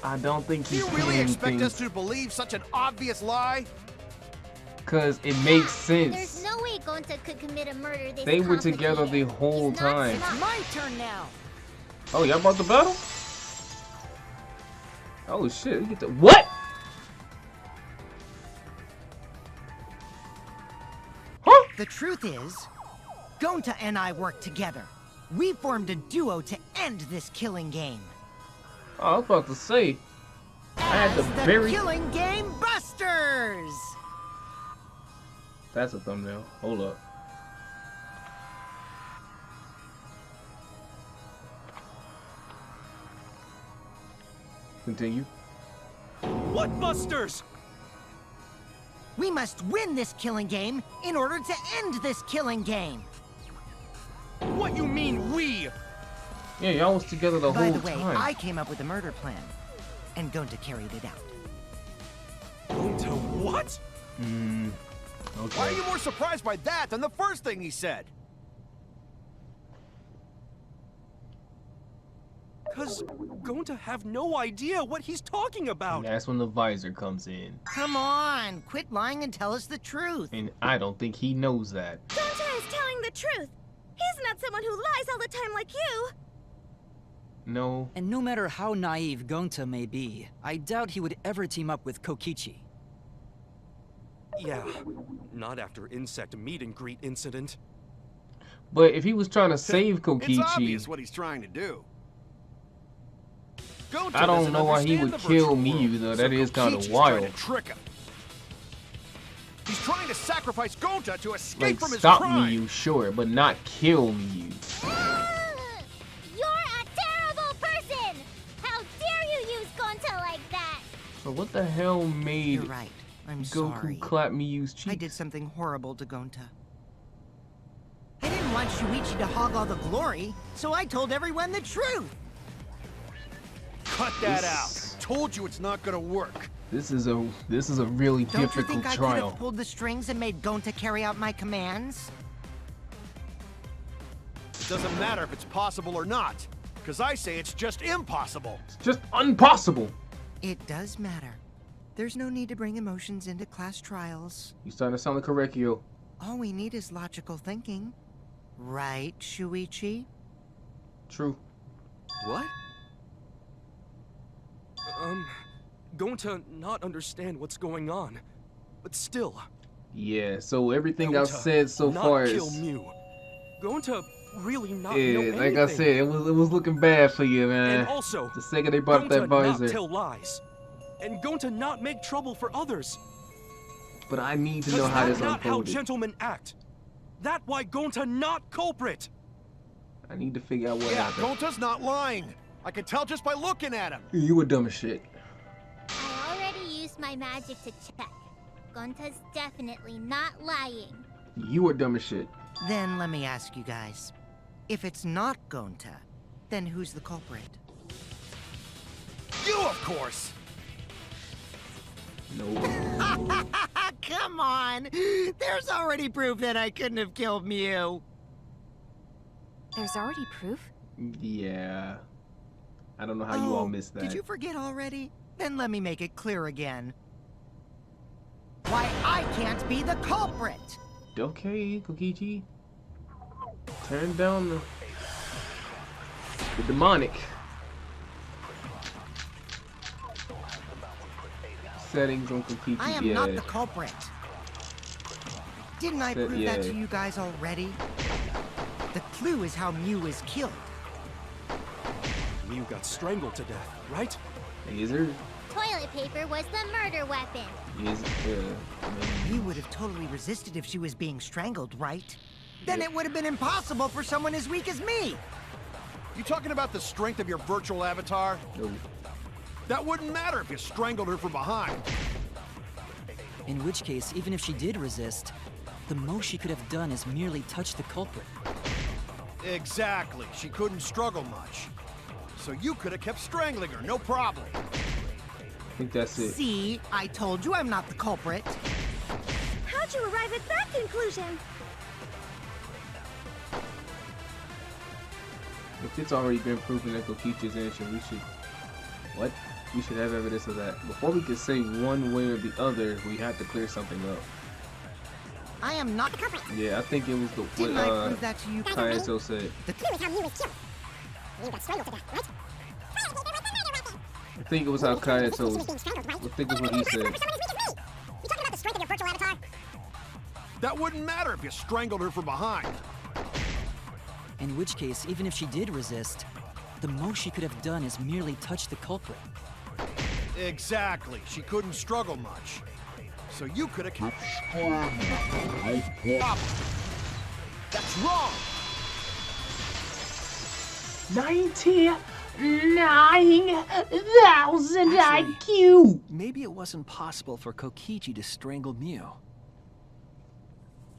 A: I don't think
C: Do
A: he's
C: you really expect us
A: things
C: to believe such an obvious lie?
A: because it makes
D: There's
A: sense.
D: no way Gonta could commit a murder this
A: They were together the
D: complicated.
A: whole
D: He's not
A: time.
D: smart.
F: My turn now.
A: Oh, y'all about to battle? Oh shit! We get to what? Huh?
F: The truth is, Gonta and I worked together. We formed a duo to end this killing game.
A: Oh, I was about to say. I had the
F: The
A: very.
F: Killing Game Busters!
A: That's a thumbnail. Hold up. Continue.
I: What busters?
F: We must win this killing game in order to end this killing game.
I: What you mean, we?
A: Yeah, y'all was together the
F: By
A: whole
F: the way,
A: time.
F: I came up with the murder plan, and Gonta carried it out.
I: Gonta what?
A: Okay.
C: Why are you more surprised by that than the first thing he said?
I: Because Gonta have no idea what he's talking about.
A: And that's when the visor comes in.
F: Come on, quit lying and tell us the truth.
A: And I don't think he knows that.
B: Gonta is telling the truth. He's not someone who lies all the time like you.
A: No.
G: And no matter how naive Gonta may be, I doubt he would ever team up with Kokichi.
I: Yeah, not after insect meet and greet incident.
A: But if he was trying to save
C: It's
A: Kokichi,
C: obvious what he's trying to do. Gonta
A: I don't
C: doesn't
A: know why he
C: understand
A: would
C: the
A: kill
C: virtual
A: Miyu,
C: world,
A: though.
C: so
A: That is kind of
C: Kokichi's
A: wild.
C: trying to trick him. He's trying to sacrifice Gonta to escape
A: Like,
C: from his
A: stop
C: crime.
A: Miyu, sure, but not kill Miyu.
D: You're a terrible person! How dare you use Gonta like that?
A: So what the hell made
F: You're right. I'm
A: Goku
F: sorry.
A: clap Miyu's cheeks?
F: I did something horrible to Gonta. I didn't want Shuichi to hog all the glory, so I told everyone the truth.
C: Cut that out. Told you it's not gonna work.
A: This is a really
F: Don't you
A: difficult
F: think I could
A: trial.
F: have pulled the strings and made Gonta carry out my commands?
C: It doesn't matter if it's possible or not, because I say it's just impossible.
A: It's just impossible.
F: It does matter. There's no need to bring emotions into class trials.
A: You starting to sound like Korekio.
F: All we need is logical thinking. Right, Shuichi?
A: True.
H: What?
I: Gonta not understand what's going on, but still.
A: Yeah, so everything I've
I: Gonta
A: said so
I: not
A: far
I: kill
A: is...
I: Mew. Gonta really not know
A: Yeah,
I: anything.
A: like I said, it was looking bad for you, man.
I: And also,
A: the second they brought up that
I: Gonta not
A: visor.
I: tell lies. And Gonta not make trouble for others.
A: But I need to know
I: Cause
A: how
I: that's
A: this
I: not how
A: unfolded.
I: gentlemen act. That why Gonta not culprit.
A: I need to figure out what
C: Yeah,
A: happened.
C: Gonta's not lying. I can tell just by looking at him.
A: You were dumb as shit.
D: I already used my magic to check. Gonta's definitely not lying.
A: You were dumb as shit.
F: Then let me ask you guys. If it's not Gonta, then who's the culprit?
C: You, of course.
A: No.
F: Come on! There's already proof that I couldn't have killed Mew.
E: There's already proof?
A: Yeah. I don't know how you all missed that.
F: Did you forget already? Then let me make it clear again. Why I can't be the culprit!
A: Okay, Kokichi. Turn down the demonic settings on Kokichi.
F: I am not the culprit. Didn't I prove that
A: yeah.
F: to you guys already? The clue is how Mew is killed.
I: Mew got strangled to death, right?
A: Is there?
D: Toilet paper was the murder weapon.
F: Mew would have totally resisted if she was being strangled, right? Then it would have been impossible for someone as weak as me.
C: You talking about the strength of your virtual avatar?
A: No.
C: That wouldn't matter if you strangled her from behind.
G: In which case, even if she did resist, the most she could have done is merely touch the culprit.
C: Exactly. She couldn't struggle much. So you could have kept strangling her, no problem.
A: I think that's it.
F: See, I told you I'm not the culprit.
B: How'd you arrive at that conclusion?
A: If it's already been proven that Kokichi's innocent, we should have evidence of that. Before we can say one way or the other, we have to clear something up.
F: I am not the culprit.
A: Yeah, I think it was the
F: Didn't I prove that to you?
A: Kayato said.
F: The clue is how Mew was killed. Mew got strangled to death, right?
A: I think it was how Kayato was. I think it's what he said.
F: You talking about the strength of your virtual avatar?
C: That wouldn't matter if you strangled her from behind.
G: In which case, even if she did resist, the most she could have done is merely touch the culprit.
C: Exactly. She couldn't struggle much. So you could have kept That's wrong!
A: 99,000 IQ!
H: Maybe it wasn't possible for Kokichi to strangle Mew.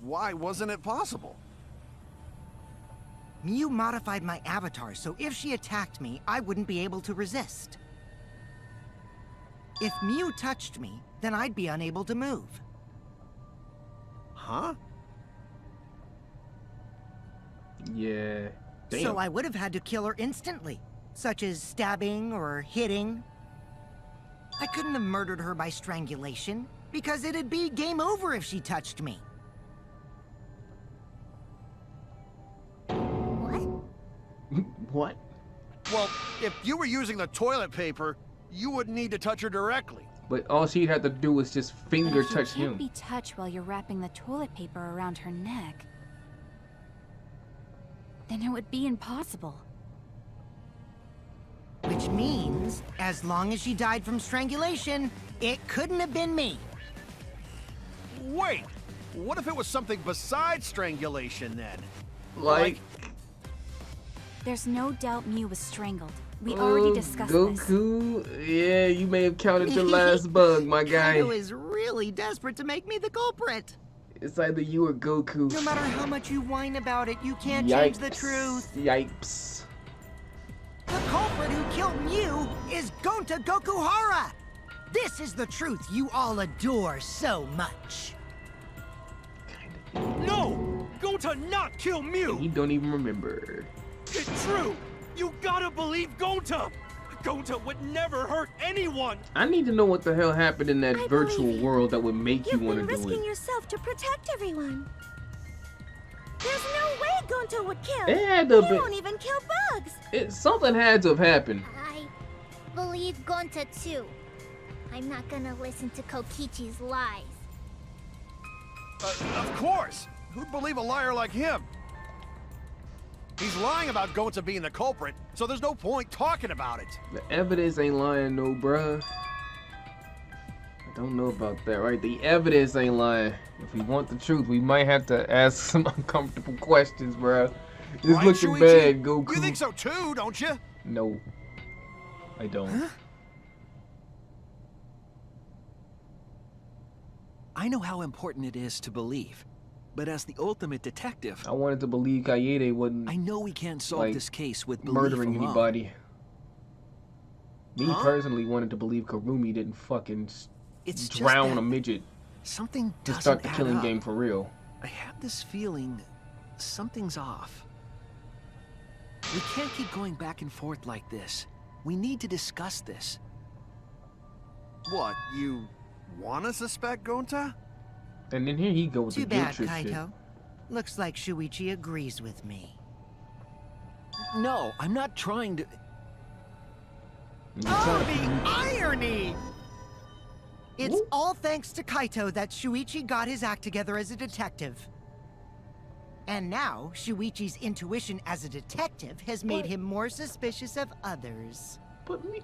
C: Why wasn't it possible?
F: Mew modified my avatar, so if she attacked me, I wouldn't be able to resist. If Mew touched me, then I'd be unable to move.
C: Huh?
A: Yeah. Damn.
F: So I would have had to kill her instantly. such as stabbing or hitting. I couldn't have murdered her by strangulation, because it'd be game over if she touched me.
D: What?
A: What?
C: Well, if you were using the toilet paper, you wouldn't need to touch her directly.
A: But all she'd have to do was just finger
E: But if
A: touch
E: you can't
A: him.
E: be touched while you're wrapping the toilet paper around her neck, then it would be impossible.
F: Which means, as long as she died from strangulation, it couldn't have been me.
C: Wait, what if it was something besides strangulation then?
A: Like
E: There's no doubt Mew was strangled. We already discussed this.
A: Goku, yeah, you may have counted your last bug, my guy.
F: Kaito is really desperate to make me the culprit.
A: It's either you or Goku.
F: No matter how much you whine about it, you can't change the truth.
A: Yipes.
F: The culprit who killed Mew is Gonta Gokuhara! This is the truth you all adore so much.
I: No! Gonta not kill Mew!
A: He don't even remember.
I: It's true! You gotta believe Gonta! Gonta would never hurt anyone!
A: I need to know what the hell happened in that virtual world that would make you
B: You've
A: want
B: been
A: to do
B: risking
A: it.
B: yourself to protect everyone. There's no way Gonta would kill.
A: It had to
B: He
A: be.
B: won't even kill bugs.
A: Something had to have happened.
D: I believe Gonta too. I'm not gonna listen to Kokichi's lies.
C: Of course! Who'd believe a liar like him? He's lying about Gonta being the culprit, so there's no point talking about it.
A: The evidence ain't lying, no, bruh. I don't know about that, right? The evidence ain't lying. If we want the truth, we might have to ask some uncomfortable questions, bruh. It's
C: Right,
A: looking
C: Shuichi?
A: bad, Goku.
C: You think so too, don't you?
A: No, I don't.
C: Huh?
H: I know how important it is to believe, but as the ultimate detective,
A: I wanted to believe Kaede wasn't
H: I know we can't solve
A: like,
H: this case with belief
A: murdering
H: alone.
A: anybody. Me
C: Huh?
A: personally wanted to believe Karumi didn't fucking
H: It's just
A: drown
H: that
A: a midget
H: something
A: to
H: doesn't
A: start the
H: add
A: killing
H: up.
A: game for real.
H: I have this feeling something's off. We can't keep going back and forth like this. We need to discuss this.
C: What, you wanna suspect Gonta?
A: And then here he goes with
F: Too
A: the
F: bad,
A: guilt trip shit.
F: Kaito. Looks like Shuichi agrees with me.
H: No, I'm not trying to...
F: Oh, the irony! It's
A: Ooh.
F: all thanks to Kaito that Shuichi got his act together as a detective. And now, Shuichi's intuition as a detective has made him more suspicious of others.
A: But me,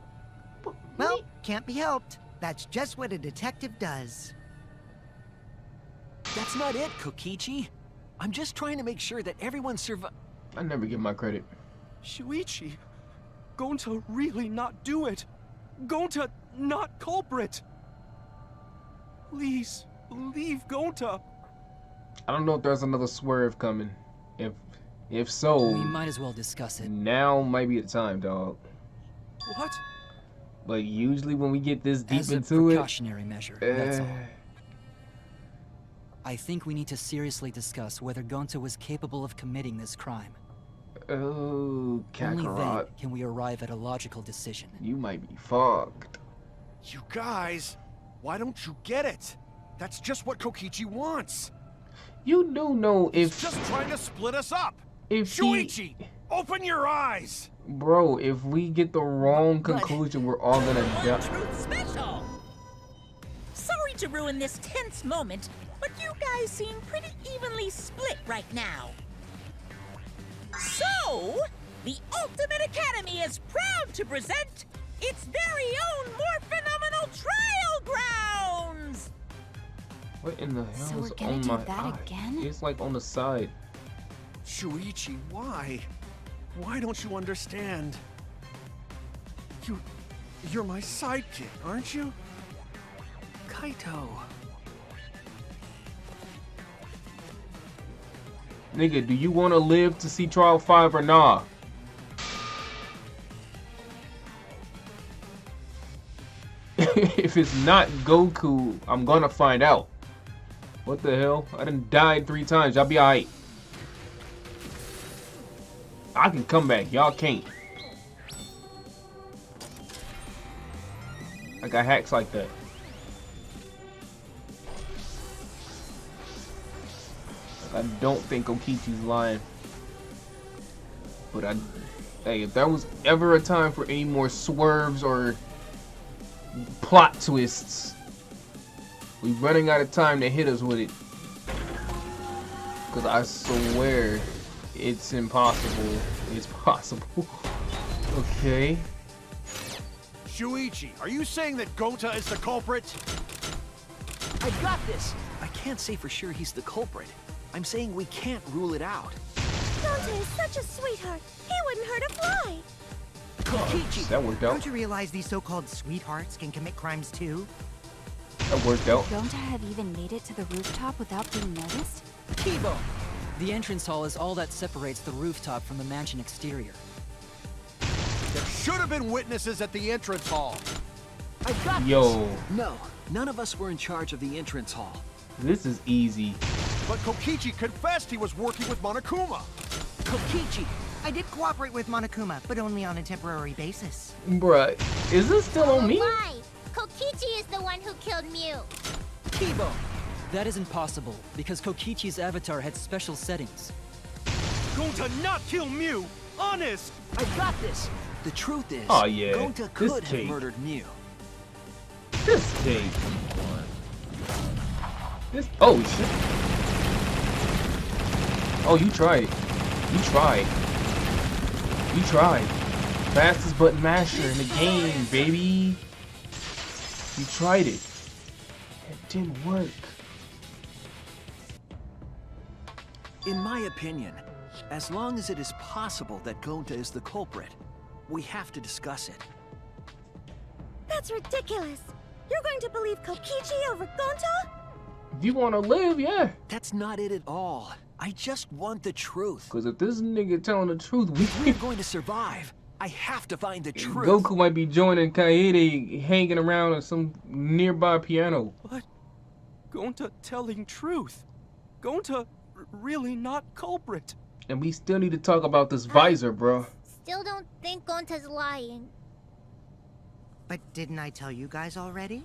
F: Well, can't be helped. That's just what a detective does.
H: That's not it, Kokichi. I'm just trying to make sure that everyone
A: I never give my credit.
I: Shuichi, Gonta really not do it. Gonta not culprit. Please, believe Gonta.
A: I don't know if there's another swerve coming. If so,
G: We might as well discuss it.
A: now might be the time, dog.
I: What?
A: But usually when we get this deep
G: As a
A: into it,
G: precautionary measure, that's all. I think we need to seriously discuss whether Gonta was capable of committing this crime.
A: Oh,
G: Only then
A: Kakarot,
G: can we arrive at a logical decision.
A: you might be fucked.
C: You guys, why don't you get it? That's just what Kokichi wants.
A: You do know
C: He's
A: if
C: just trying to split us up.
A: if he,
C: Shuichi, open your eyes.
A: bro, if we get the wrong
J: But-
A: conclusion, we're all gonna
J: One
A: die.
J: Truth Special! Sorry to ruin this tense moment, but you guys seem pretty evenly split right now. So, the Ultimate Academy is proud to present its very own more phenomenal trial grounds!
A: What in the hell
E: So
A: is
E: we're gonna
A: on
E: do
A: my
E: that
A: eye?
E: again?
A: It's like on the side.
C: Shuichi, why? Why don't you understand? You're my sidekick, aren't you?
H: Kaito.
A: Nigga, do you want to live to see Trial 5 or nah? If it's not Goku, I'm gonna find out. What the hell? I done died 3 times. Y'all be alright. I can come back. Y'all can't. I got hacks like that. I don't think Kokichi's lying. But hey, if there was ever a time for any more swerves or plot twists, we running out of time to hit us with it. Cause I swear it's impossible. It's possible. Okay.
C: Shuichi, are you saying that Gonta is the culprit?
H: I got this! I can't say for sure he's the culprit. I'm saying we can't rule it out.
B: Gonta is such a sweetheart. He wouldn't hurt a fly.
H: Kokichi!
A: That worked out.
F: Don't you realize these so-called sweethearts can commit crimes too?
A: That worked out.
E: Don't have even made it to the rooftop without being noticed?
G: Kibo! The entrance hall is all that separates the rooftop from the mansion exterior.
C: There should have been witnesses at the entrance hall.
H: I got
A: Yo,
H: this! No, none of us were in charge of the entrance hall.
A: this is easy.
C: But Kokichi confessed he was working with Monokuma.
F: Kokichi! I did cooperate with Monokuma, but only on a temporary basis.
A: Bruh, is this still on me?
D: Why? Kokichi is the one who killed Mew.
G: Kibo! That isn't possible, because Kokichi's avatar had special settings.
I: Gonta not kill Mew! Honest!
H: I got this! The truth is,
A: Oh, yeah.
H: Gonta
A: This
H: could have
A: cake.
H: murdered Mew.
A: This cake. This. Oh shit. Oh, you tried. You tried. You tried. Fastest button masher in the game, baby. You tried it. It didn't work.
H: In my opinion, as long as it is possible that Gonta is the culprit, we have to discuss it.
B: That's ridiculous. You're going to believe Kokichi over Gonta?
A: If you want to live, yeah.
H: That's not it at all. I just want the truth.
A: Because if this nigga telling the truth,
H: We're going to survive. I have to find the truth.
A: Goku might be joining Kaede hanging around on some nearby piano.
I: But Gonta telling truth. Gonta really not culprit.
A: And we still need to talk about this visor, bro.
D: Still don't think Gonta's lying.
F: But didn't I tell you guys already?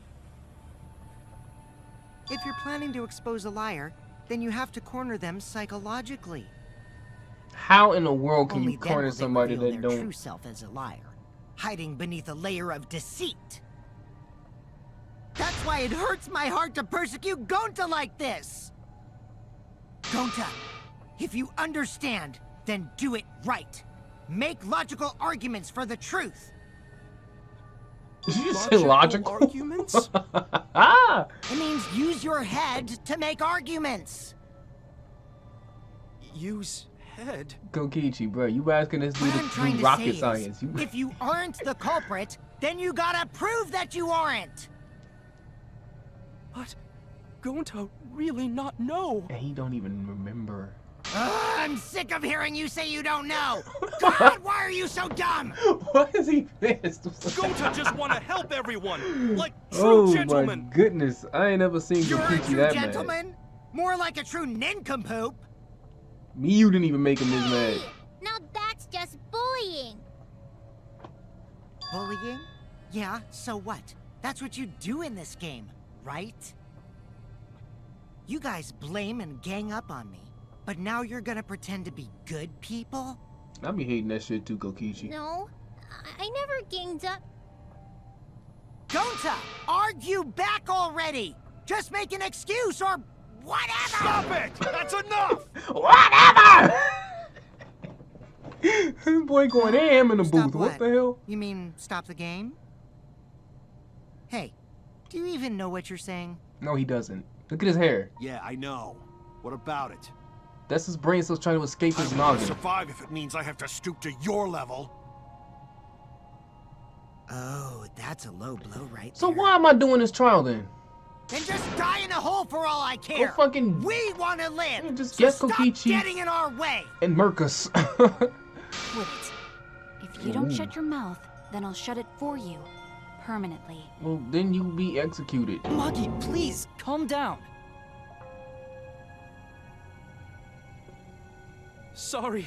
F: If you're planning to expose a liar, then you have to corner them psychologically.
A: How in the world can
F: Only
A: you
F: then
A: corner
F: will they
A: somebody
F: reveal
A: that
F: their
A: don't?
F: true self as a liar, hiding beneath a layer of deceit. That's why it hurts my heart to persecute Gonta like this. Gonta, if you understand, then do it right. Make logical arguments for the truth.
A: Did you say logical?
I: arguments?
A: Ah!
F: It means use your head to make arguments.
I: Use head?
A: Kokichi, bro, you asking this dude
F: What I'm
A: to
F: trying
A: do
F: to
A: rocket
F: say
A: science?
F: is, if you aren't the culprit, then you gotta prove that you aren't.
I: But Gonta really not know.
A: And he don't even remember.
F: I'm sick of hearing you say you don't know. God, why are you so dumb?
A: Why is he pissed?
I: Gonta just want to help everyone, like true
A: Oh
I: gentlemen.
A: my goodness, I ain't ever seen
F: You're a
A: Kokichi
F: true
A: that
F: gentleman? More like a true nincompoop.
A: mad. You didn't even make him this mad.
D: Now that's just bullying.
F: Bullying? Yeah, so what? That's what you do in this game, right? You guys blame and gang up on me, but now you're gonna pretend to be good people?
A: I be hating that shit too, Kokichi.
D: No, I never ganged up.
F: Gonta, argue back already! Just make an excuse or whatever!
C: Stop it! That's enough!
A: Whatever! This boy going ham in the
F: Stop
A: booth. What
F: what?
A: the hell?
F: You mean stop the game? Hey, do you even know what you're saying?
A: No, he doesn't. Look at his hair.
C: Yeah, I know. What about it?
A: That's his brain still trying to escape his
C: I will
A: noggin.
C: survive if it means I have to stoop to your level.
F: Oh, that's a low blow right
A: So
F: there.
A: why am I doing this trial then?
F: Then just die in a hole for all I care.
A: fucking-
F: We want to live.
A: Yeah, just
F: so
A: get
F: stop
A: Kokichi.
F: getting in our way.
A: And Mercus.
E: Wait. If you don't shut your mouth, then I'll shut it for you. Permanently.
A: Well, then you be executed.
G: Maki, please, calm down.
I: Sorry.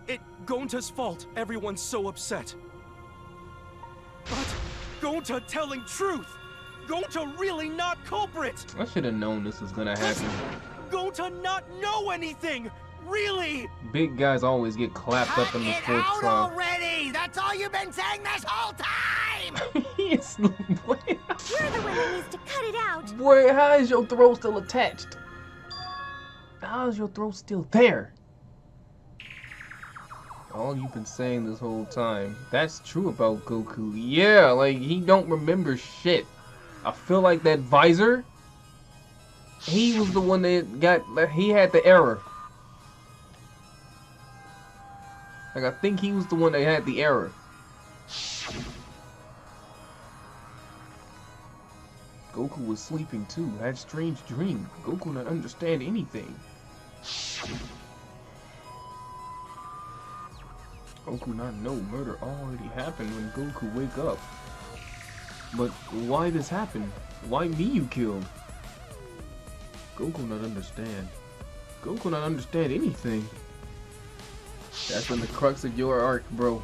I: It Gonta's fault. Everyone's so upset. But Gonta telling truth! Gonta really not culprit!
A: I should have known this was gonna happen.
I: Gonta not know anything! Really!
A: Big guys always get clapped up in the fourth trial.
F: Already! That's all you've been saying this whole time!
A: Yes, boy.
B: You're the one that needs to cut it out.
A: Boy, how is your throat still attached? How is your throat still there? All you've been saying this whole time. That's true about Goku. Yeah, like, he don't remember shit. I feel like that visor, he was the one that got, he had the error. Like, I think he was the one that had the error. Goku was sleeping too, had strange dream. Goku not understand anything. Goku not know murder already happened when Goku wake up. But why this happened? Why Miyu killed? Goku not understand. Goku not understand anything. That's in the crux of your arc, bro.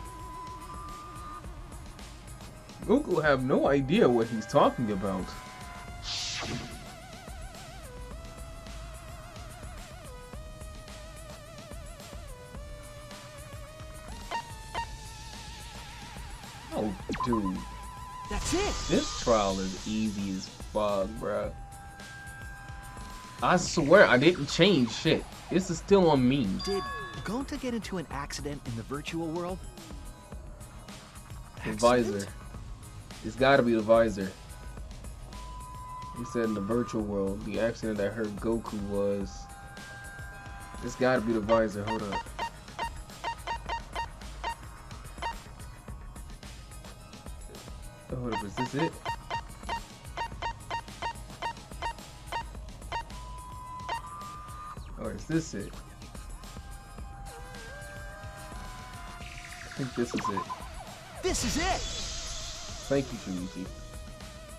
A: Goku have no idea what he's talking about. Oh, dude.
H: That's it!
A: This trial is easy as fuck, bruh. I swear I didn't change shit. This is still on me.
H: Did Gonta get into an accident in the virtual world?
A: The visor. It's gotta be the visor. He said in the virtual world, the accident that hurt Goku was... It's gotta be the visor. Hold up. Hold up, is this it? Or is this it? I think this is it.
H: This is it!
A: Thank you, Shinichi.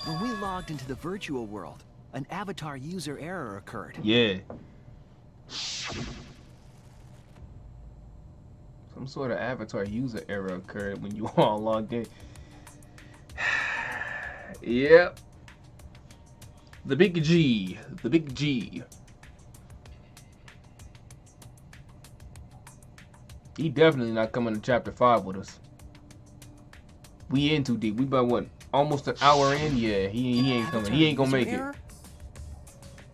H: When we logged into the virtual world, an avatar user error occurred.
A: Yeah. Some sort of avatar user error occurred when you all logged in. Yep. The big G. The big G. He definitely not coming to chapter 5 with us. We in too deep. We about what? Almost an hour in? Yeah, he ain't coming. He ain't gonna make it.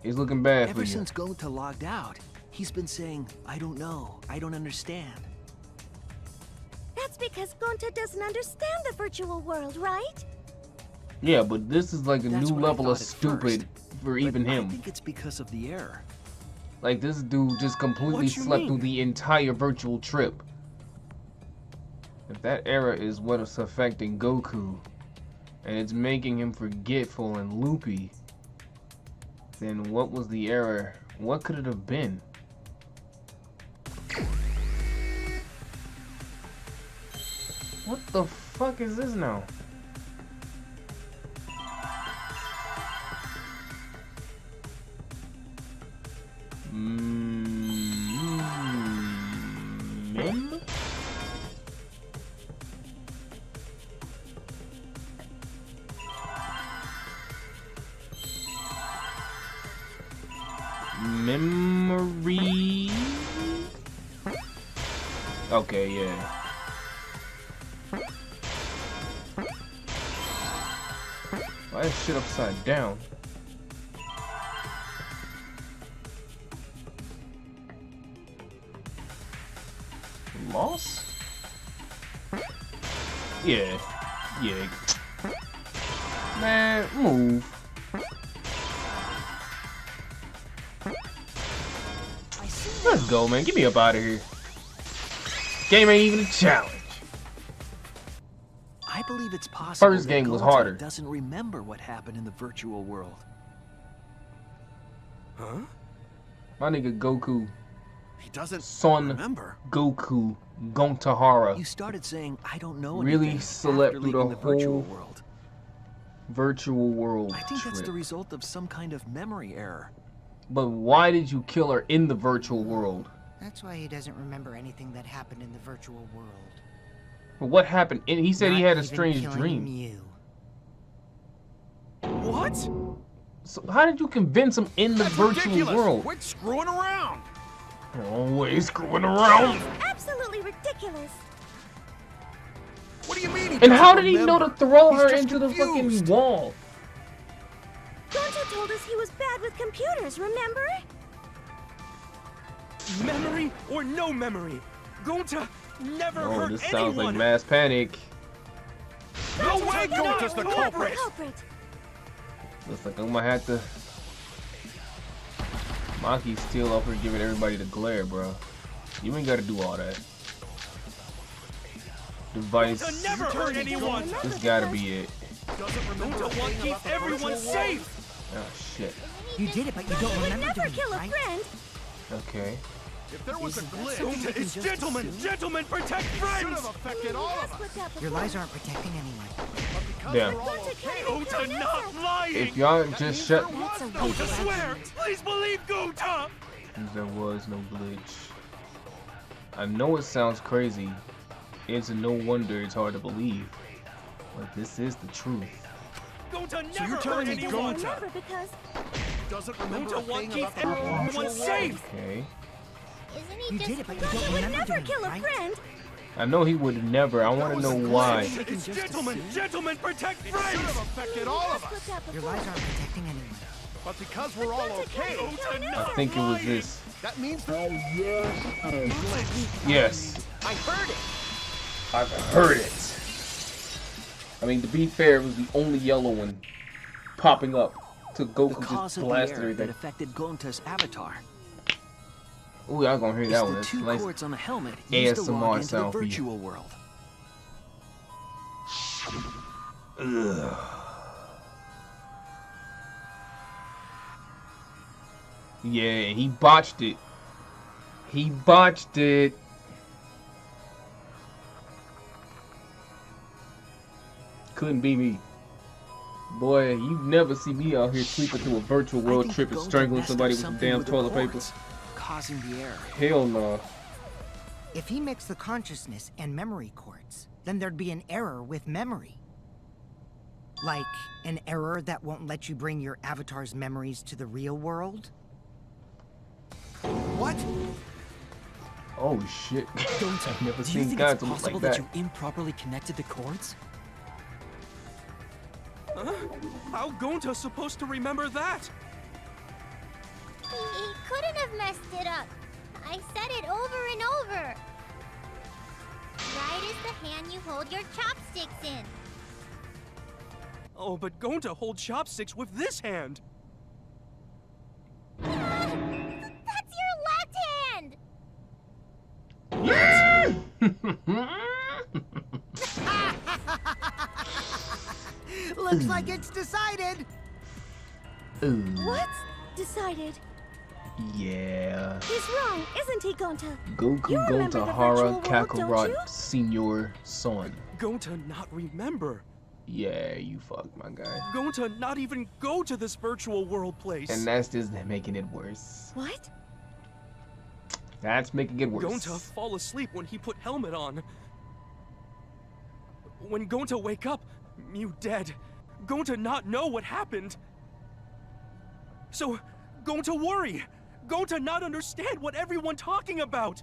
A: It's looking bad for you.
H: Ever since Gonta logged out, he's been saying, I don't know, I don't understand.
B: That's because Gonta doesn't understand the virtual world, right?
A: Yeah, but this is like a
H: That's
A: new
H: what I
A: level of
H: thought at
A: stupid
H: first,
A: for even
H: but
A: him.
H: I think it's because of the error.
A: Like, this dude just completely
I: What you
A: slept
I: mean?
A: through the entire virtual trip. If that error is what is affecting Goku, and it's making him forgetful and loopy, then what was the error? What could it have been? What the fuck is this now? Mem? Memory? Okay, yeah. Why is shit upside down? Loss? Yeah. Yeah. Man, move. Let's go, man. Get me up out of here. Game ain't even a challenge.
H: I believe it's possible
A: First game
H: that
A: was
H: Gonta
A: harder.
H: doesn't remember what happened in the virtual world.
C: Huh?
A: My nigga Goku.
C: He doesn't
A: Son
C: remember.
A: Goku Gontahara
H: You started saying, I don't know
A: really
H: anything
A: slept
H: after
A: through the
H: leaving the virtual
A: whole
H: world.
A: virtual world
H: I think that's
A: trip.
H: the result of some kind of memory error.
A: But why did you kill her in the virtual world?
F: That's why he doesn't remember anything that happened in the virtual world.
A: But what happened? He said he
F: Not
A: had a
F: even
A: strange
F: killing
A: dream.
F: Mew.
I: What?
A: So how did you convince him in the
C: That's
A: virtual
C: ridiculous.
A: world?
C: Quit screwing around.
A: Always screwing around.
B: Absolutely ridiculous.
C: What do you mean?
A: And how did he know to throw
C: He's
A: her
C: just
A: into the
C: confused.
A: fucking wall?
B: Gonta told us he was bad with computers, remember?
I: Memory or no memory, Gonta never
A: Oh,
I: hurt
A: this
I: anyone.
A: sounds like mass panic.
C: No way, Gonta's the culprit.
A: Looks like I'm gonna have to. Maki's still up here giving everybody the glare, bro. You ain't gotta do all that. Device.
I: Gonta never hurt anyone.
A: This gotta be it.
I: Gonta won't keep everyone safe.
A: Oh shit.
F: You did it, but you don't remember
B: Never
F: doing it,
B: kill a
F: right?
B: friend.
A: Okay.
C: If there was a glitch,
I: Gonta is gentlemen. Gentlemen protect
C: should
I: friends.
C: have affected all of us.
F: Your lies aren't protecting anyone.
C: But because
A: Yeah.
C: we're all okay,
I: Gonta not lying.
A: If y'all just shut.
E: That's a weak
I: Gonta swear.
E: argument.
I: Please believe Gonta.
A: There was no glitch. I know it sounds crazy. It's no wonder it's hard to believe. But this is the truth.
I: Gonta
C: So
I: never
C: you're telling
I: hurt
C: me
I: anyone.
C: Gonta
B: Because
C: doesn't remember a
I: Gonta won't
C: thing
I: keep
C: about the
I: everyone
C: virtual world?
I: safe.
A: Okay.
D: Isn't he
F: You
D: just
F: did it, but you don't
B: would
F: remember
B: never
F: doing
B: kill
F: it,
B: a
F: right?
B: friend.
A: I know he would never. I want to know why.
I: It's gentlemen. Gentlemen protect
C: Should have
I: friends.
C: affected all of us.
F: Your lies aren't protecting anyone.
C: But because we're all okay,
I: Gonta
A: I
I: not
A: think it was
I: lying.
A: this.
C: that means
A: Yes.
F: I heard it.
A: I've heard it. I mean, to be fair, it was the only yellow one popping up to
H: The
A: Goku
H: cause
A: just
H: of the
A: blasted
H: error that
A: everything.
H: affected Gonta's avatar
A: Ooh, y'all gonna hear
H: is
A: that
H: the
A: one. It's
H: two
A: nice.
H: cords on the helmet used to
A: ASMR
H: log into the
A: sound for you.
H: virtual world.
A: Ugh. Yeah, he botched it. He botched it. Couldn't be me. Boy, you never see me out here sleeping through a virtual
H: I
A: world
H: think
A: trip and
H: Gonta
A: strangling
H: messed
A: somebody
H: up
A: with some
H: something
A: damn
H: with the
A: toilet paper.
H: cords, causing the error.
A: Hell no.
F: If he mixed the consciousness and memory cords, then there'd be an error with memory. Like an error that won't let you bring your avatar's memories to the real world?
C: what?
A: Oh shit. I've never
G: Do you
A: seen
G: think
A: guys
G: it's
A: look
G: possible
A: like
G: that
A: that.
G: you improperly connected the cords?
I: Huh? How Gonta supposed to remember that?
D: He couldn't have messed it up. I said it over and over. Right is the hand you hold your chopsticks in.
I: Oh, but Gonta holds chopsticks with this hand.
D: That's your left hand!
F: Looks like it's decided.
A: Ooh.
B: What's decided?
A: Yeah.
B: He's wrong, isn't he, Gonta?
A: Goku
B: You remember the
A: Gonta
B: virtual world,
A: Kakarot
B: don't you?
A: Senior Son.
I: Gonta not remember.
A: Yeah, you fucked my guy.
I: Gonta not even go to this virtual world place.
A: And that's just making it worse.
B: What?
A: That's making it worse.
I: Gonta fall asleep when he put helmet on. When Gonta wake up, Mew dead. Gonta not know what happened. So, Gonta worry. Gonta not understand what everyone talking about.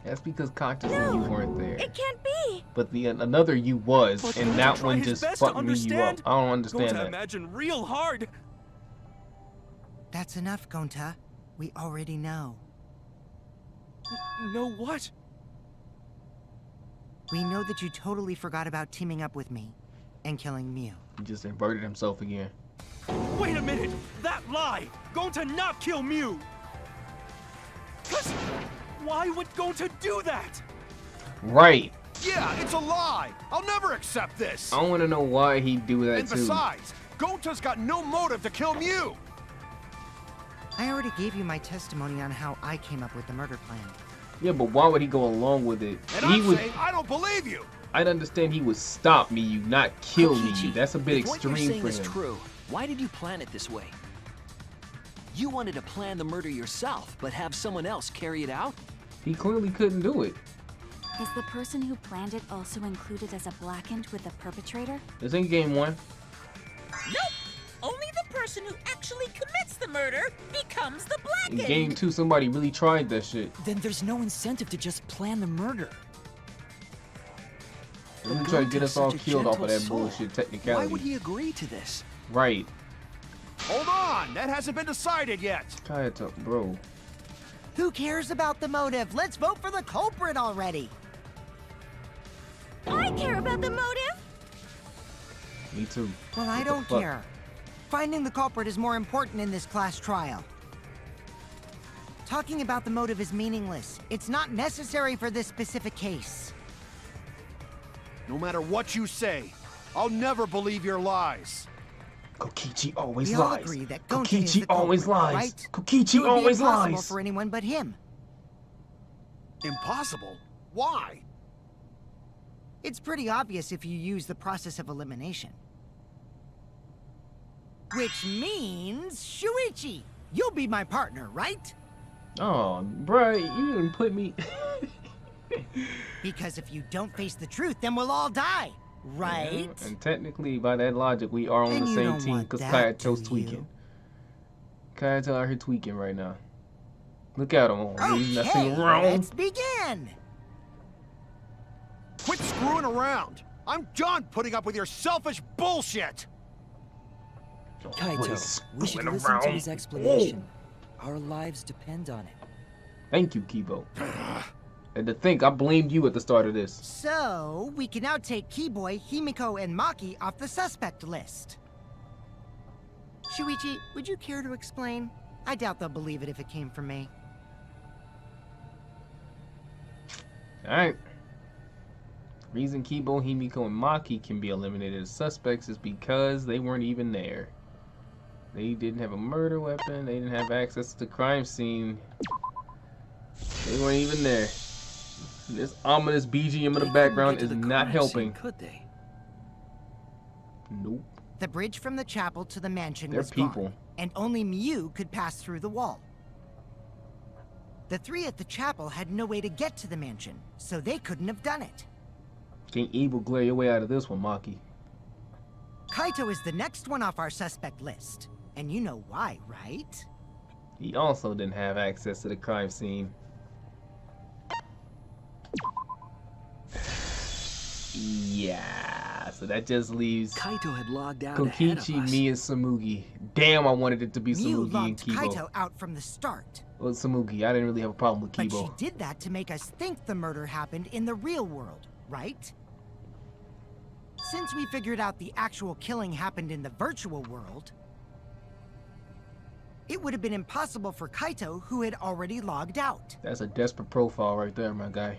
A: That's because consciously you weren't there.
B: It can't be.
A: But the another you was,
I: But
A: and
I: Gonta
A: that
I: try
A: one
I: his
A: just
I: best to
A: fucked me you up.
I: understand.
A: I don't understand
I: Gonta
A: that.
I: imagine real hard.
F: That's enough, Gonta. We already know.
I: Know what?
F: We know that you totally forgot about teaming up with me and killing Mew.
A: He just inverted himself again.
I: Wait a minute! That lie! Gonta not kill Mew! 'Cause why would Gonta do that?
A: Right.
C: Yeah, it's a lie. I'll never accept this.
A: I want to know why he'd do that
C: And
A: too.
C: besides, Gonta's got no motive to kill Mew.
F: I already gave you my testimony on how I came up with the murder plan.
A: Yeah, but why would he go along with it?
C: And
A: He
C: I'm
A: would.
C: saying I don't believe you.
A: I'd understand he would stop me, you not kill me.
H: Kokichi,
A: That's a bit
H: if what you're
A: extreme
H: saying
A: for
H: is
A: him.
H: true, why did you plan it this way? You wanted to plan the murder yourself, but have someone else carry it out?
A: He clearly couldn't do it.
E: Is the person who planned it also included as a blackened with the perpetrator?
A: This ain't game one.
J: Nope, person who actually commits the murder becomes the
A: In
J: blackened.
A: game 2, somebody really tried that shit.
G: Then there's no incentive to just plan the murder.
A: They're gonna try to get us all
H: Such a
A: killed off of
H: gentle
A: that
H: soul.
A: bullshit
H: Why
A: technicality.
H: would he agree to this?
A: Right.
C: Hold on, that hasn't been decided yet.
A: Kaito, bro.
F: Who cares about the motive? Let's vote for the culprit already.
B: I care about the motive.
A: Me too.
F: Well, I
A: What the
F: don't
A: fuck?
F: care. Finding the culprit is more important in this class trial. Talking about the motive is meaningless. It's not necessary for this specific case.
C: No matter what you say, I'll never believe your lies.
A: Kokichi always
F: We all
A: lies.
F: agree that Gonta is
A: Kokichi
F: the
A: always
F: culprit,
A: lies.
F: right?
A: Kokichi
F: It would be
A: always
F: impossible
A: lies.
F: for anyone but him.
C: Impossible? Why?
F: It's pretty obvious if you use the process of elimination. Which means, Shuichi, you'll be my partner, right?
A: Oh, bro, you didn't put me.
F: Because if you don't face the truth, then we'll all die, right?
A: Yeah, and technically, by that logic, we are on
F: And
A: the
F: you
A: same
F: don't
A: team
F: want
A: because
F: that,
A: Kayato's
F: do
A: tweaking.
F: you?
A: Kayato out here tweaking right now. Look at him. He's
F: Okay,
A: messing around.
F: let's begin.
C: Quit screwing around. I'm done putting up with your selfish bullshit.
G: Kaito, we should
A: Screwing
G: listen to
A: around.
G: his explanation. Our lives depend on it.
A: Thank you, Kibo. And to think, I blamed you at the start of this.
F: So, we can now take Keyboy, Himiko, and Maki off the suspect list. Shuichi, would you care to explain? I doubt they'll believe it if it came from me.
A: Alright. Reason Kibo, Himiko, and Maki can be eliminated as suspects is because they weren't even there. They didn't have a murder weapon, they didn't have access to the crime scene. They weren't even there. This ominous BGM in the background is not helping.
H: Could they?
A: Nope.
F: The bridge from the chapel to the mansion
A: They're
F: was
A: people.
F: gone, and only Miu could pass through the wall. The three at the chapel had no way to get to the mansion, so they couldn't have done it.
A: Can't evil glare your way out of this one, Maki.
F: Kaito is the next one off our suspect list. And you know why, right?
A: He also didn't have access to the crime scene. Yeah, so that just leaves
H: Kaito had logged out ahead of
A: Kokichi,
H: us.
A: me, and Samugi. Damn, I wanted it to be
F: Miu
A: Samugi and
F: locked
A: Kibo.
F: Kaito out from the start.
A: Well, Samugi, I didn't really have a problem with
F: But she
A: Kibo.
F: did that to make us think the murder happened in the real world, right? Since we figured out the actual killing happened in the virtual world, it would have been impossible for Kaito, who had already logged out.
A: That's a desperate profile right there, my guy.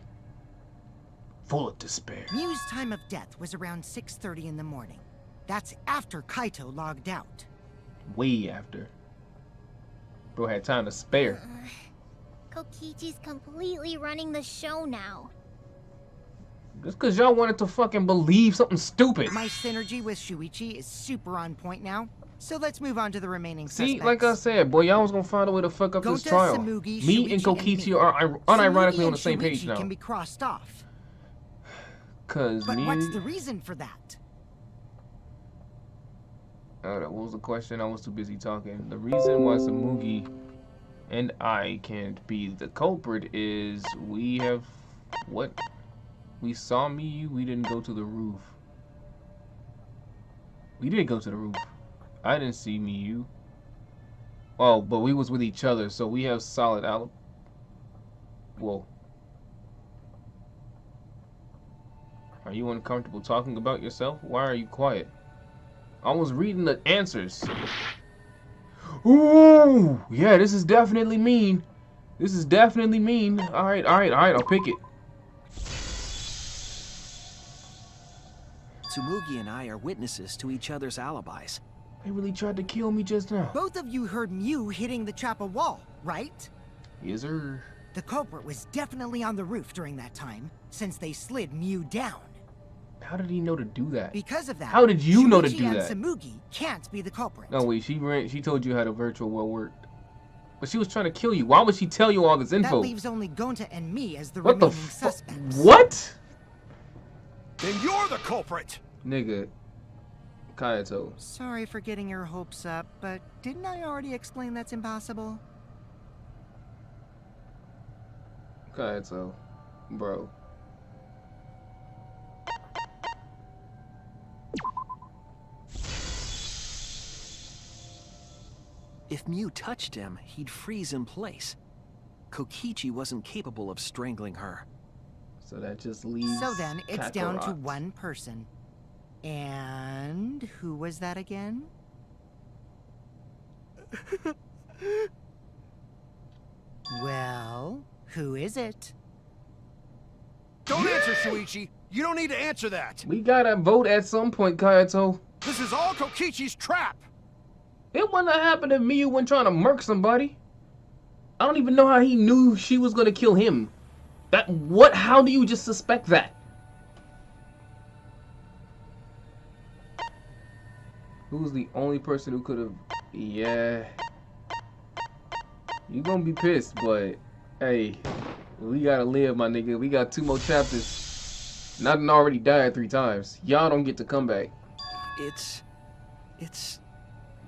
A: Full of despair.
F: Miu's time of death was around 6:30 in the morning. That's after Kaito logged out.
A: Way after. Bro had time to spare.
D: Kokichi's completely running the show now.
A: Just because y'all wanted to fucking believe something stupid.
F: My synergy with Shuichi is super on point now, so let's move on to the remaining
A: See,
F: suspects.
A: like I said, boy, y'all was gonna find a way to fuck up this
F: Gonta,
A: trial.
F: Samugi,
A: Me
F: Shuichi,
A: and Kokichi
F: me.
A: are unironically
F: Samugi
A: on
F: and
A: the same page
F: Shuichi
A: now.
F: can be crossed off.
A: Cause
F: But
A: me.
F: what's the reason for that?
A: What was the question? I was too busy talking. The reason why Samugi and I can't be the culprit is we have what? We saw Miyu, we didn't go to the roof. We did go to the roof. I didn't see Miyu. Oh, but we was with each other, so we have solid alibi. Whoa. Are you uncomfortable talking about yourself? Why are you quiet? I was reading the answers. Ooh, yeah, this is definitely mean. This is definitely mean. All right, I'll pick it.
H: Tsumugi and I are witnesses to each other's alibis.
A: They really tried to kill me just now.
F: Both of you heard Miu hitting the chapel wall, right?
A: Yes, sir.
F: The culprit was definitely on the roof during that time, since they slid Miu down.
A: How did he know to do that?
F: Because of that,
A: How did you know to
F: Shuichi
A: do
F: and
A: that?
F: Samugi can't be the culprit.
A: No, wait, she told you how the virtual world worked. But she was trying to kill you. Why would she tell you all this
F: That
A: info?
F: leaves only Gonta and me as the
A: What the
F: remaining suspects.
A: What?
C: Then you're the culprit.
A: Nigga. Kayato.
F: Sorry for getting your hopes up, but didn't I already explain that's impossible?
A: Kayato. Bro.
H: If Mew touched him, he'd freeze in place. Kokichi wasn't capable of strangling her.
A: So that just leaves.
F: So then, it's down to
A: Kakarot.
F: one person. And who was that again? Well, who is it?
C: Don't answer, Shuichi. You don't need to answer that.
A: We gotta vote at some point, Kayato.
C: This is all Kokichi's trap.
A: It wouldn't have happened if Miyu went trying to murk somebody. I don't even know how he knew she was gonna kill him. How do you just suspect that? Who's the only person who could have... Yeah. You gonna be pissed, but... Hey. We gotta live, my nigga. We got 2 more chapters. Nothing already died 3 times. Y'all don't get to come back.
H: It's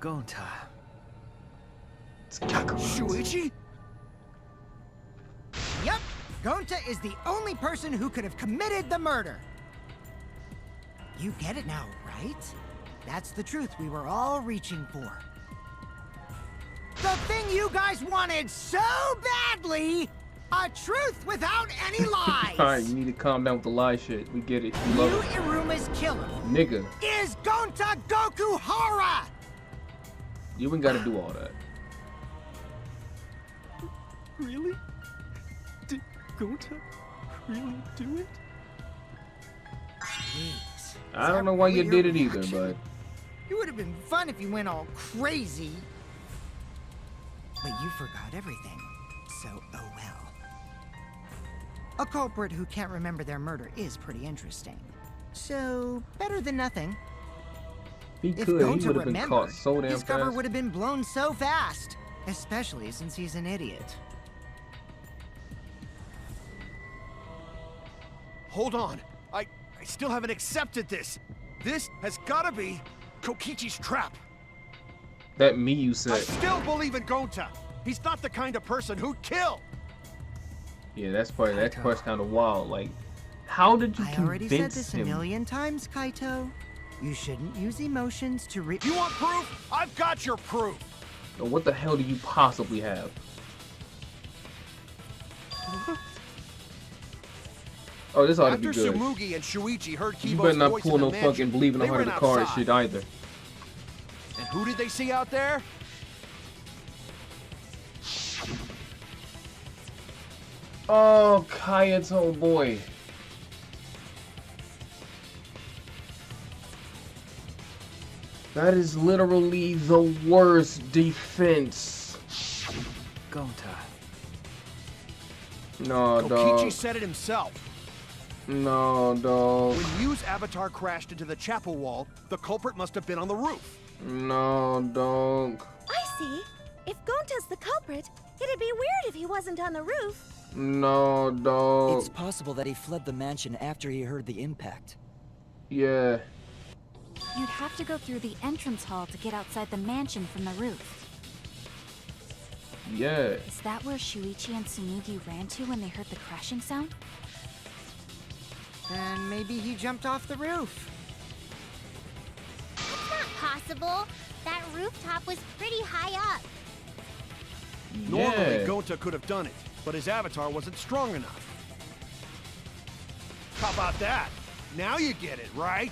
H: Gonta.
A: It's Kakarot.
C: Shuichi?
F: Yep, Gonta is the only person who could have committed the murder. You get it now, right? That's the truth we were all reaching for. The thing you guys wanted so badly! A truth without any lies!
A: Alright, you need to calm down with the lie shit. We get it. We love
F: Yu
A: it.
F: Iruma's killer
A: Nigga,
F: is Gonta Gokuhara!
A: you ain't gotta do all that.
I: Really? Did Gonta really do it?
F: Jeez.
A: I don't know why you did it either, but...
F: It would have been fun if you went all crazy. But you forgot everything. So, oh well. A culprit who can't remember their murder is pretty interesting. So, better than nothing.
A: He
F: If
A: could. He
F: Gonta
A: would have been
F: remembered,
A: caught so damn
F: his cover
A: fast.
F: would have been blown so fast. Especially since he's an idiot.
C: Hold on. I still haven't accepted this. This has gotta be Kokichi's trap.
A: That Miyu
C: I
A: said.
C: still believe in Gonta. He's not the kind of person who'd kill.
A: Yeah, that's part. That part's kind of wild. Like, how did you
F: I already said
A: convince
F: this
A: him?
F: a million times, Kaito. You shouldn't use emotions to
C: You want proof? I've got your proof.
A: Or what the hell do you possibly have? Oh, this ought to be
C: After
A: good.
C: Tsumugi and Shuichi heard
A: You
C: Kibo's
A: better not
C: voice
A: pull
C: in the
A: no
C: mansion,
A: fucking believe in a
C: they
A: heart of
C: ran
A: the cards
C: outside.
A: shit either.
C: And who did they see out there?
A: Oh, Kayato boy. That is literally the worst defense.
H: Gonta.
A: No,
C: Kokichi
A: dog.
C: said it himself.
A: No, dog.
C: When Yu's avatar crashed into the chapel wall, the culprit must have been on the roof.
A: No, dog.
B: I see. If Gonta's the culprit, it'd be weird if he wasn't on the roof.
A: No, dog.
G: It's possible that he fled the mansion after he heard the impact.
A: Yeah.
E: You'd have to go through the entrance hall to get outside the mansion from the roof.
A: Yeah.
E: Is that where Shuichi and Tsumugi ran to when they heard the crashing sound?
F: Then maybe he jumped off the roof.
D: That's not possible. That rooftop was pretty high up.
C: Normally,
A: Yeah.
C: Gonta could have done it, but his avatar wasn't strong enough. How about that? Now you get it, right?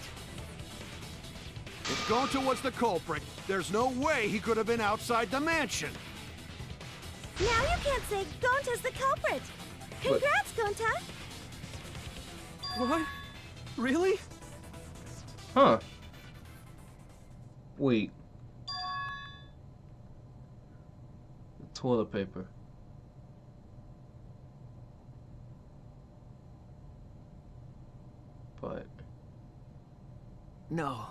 C: If Gonta was the culprit, there's no way he could have been outside the mansion.
B: Now you can't say Gonta's the culprit. Congrats, Gonta.
I: What? Really?
A: Huh. Wait. Toilet paper. But
H: No,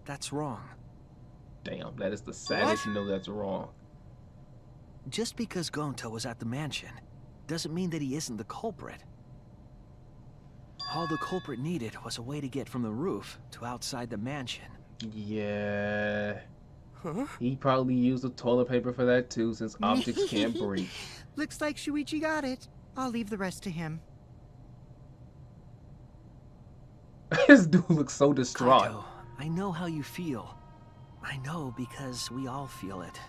H: that's wrong.
A: damn, that is the saddest. You know that's wrong.
H: Just because Gonta was at the mansion doesn't mean that he isn't the culprit. All the culprit needed was a way to get from the roof to outside the mansion.
A: Yeah.
F: Huh?
A: He probably used the toilet paper for that too, since objects can't breathe.
F: Looks like Shuichi got it. I'll leave the rest to him.
A: This dude looks so distraught.
H: Kaito, I know how you feel. I know because we all feel it.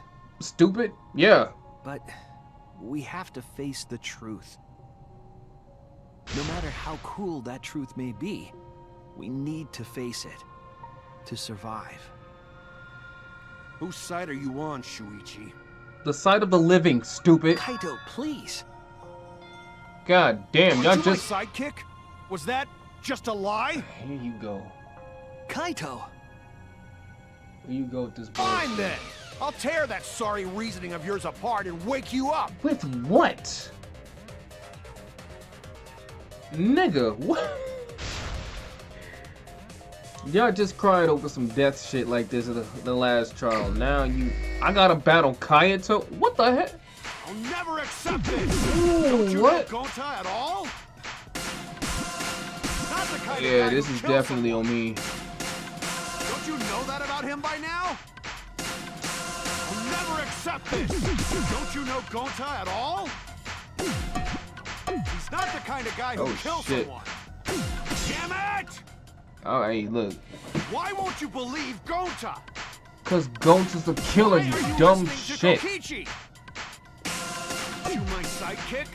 A: Stupid? Yeah.
H: But we have to face the truth. No matter how cruel that truth may be, we need to face it to survive.
C: Whose side are you on, Shuichi?
A: The side of the living, stupid.
H: Kaito, please.
A: God damn, y'all
C: Aren't you
A: just...
C: my sidekick? Was that just a lie?
A: Here you go.
H: Kaito!
A: Here you go with this
C: Fine
A: bullshit.
C: then. I'll tear that sorry reasoning of yours apart and wake you up.
A: With what? Nigga, what? Y'all just cried over some death shit like this in the last trial. Now I gotta battle Kaito? What the heck?
C: I'll never accept this.
A: Ooh,
C: Don't you
A: what?
C: know Gonta at all? Not the kind of
A: Yeah,
C: guy
A: this
C: who
A: is
C: kills
A: definitely
C: someone.
A: on me.
C: Don't you know that about him by now? I'll never accept this. Don't you know Gonta at all? He's not the kind of guy who
A: Oh,
C: kills
A: shit.
C: someone. Damn it!
A: Alright, look.
C: Why won't you believe Gonta?
A: Cause Gonta's a killer,
C: Why
A: you
C: are you
A: dumb
C: listening
A: shit.
C: to Kokichi? You my sidekick?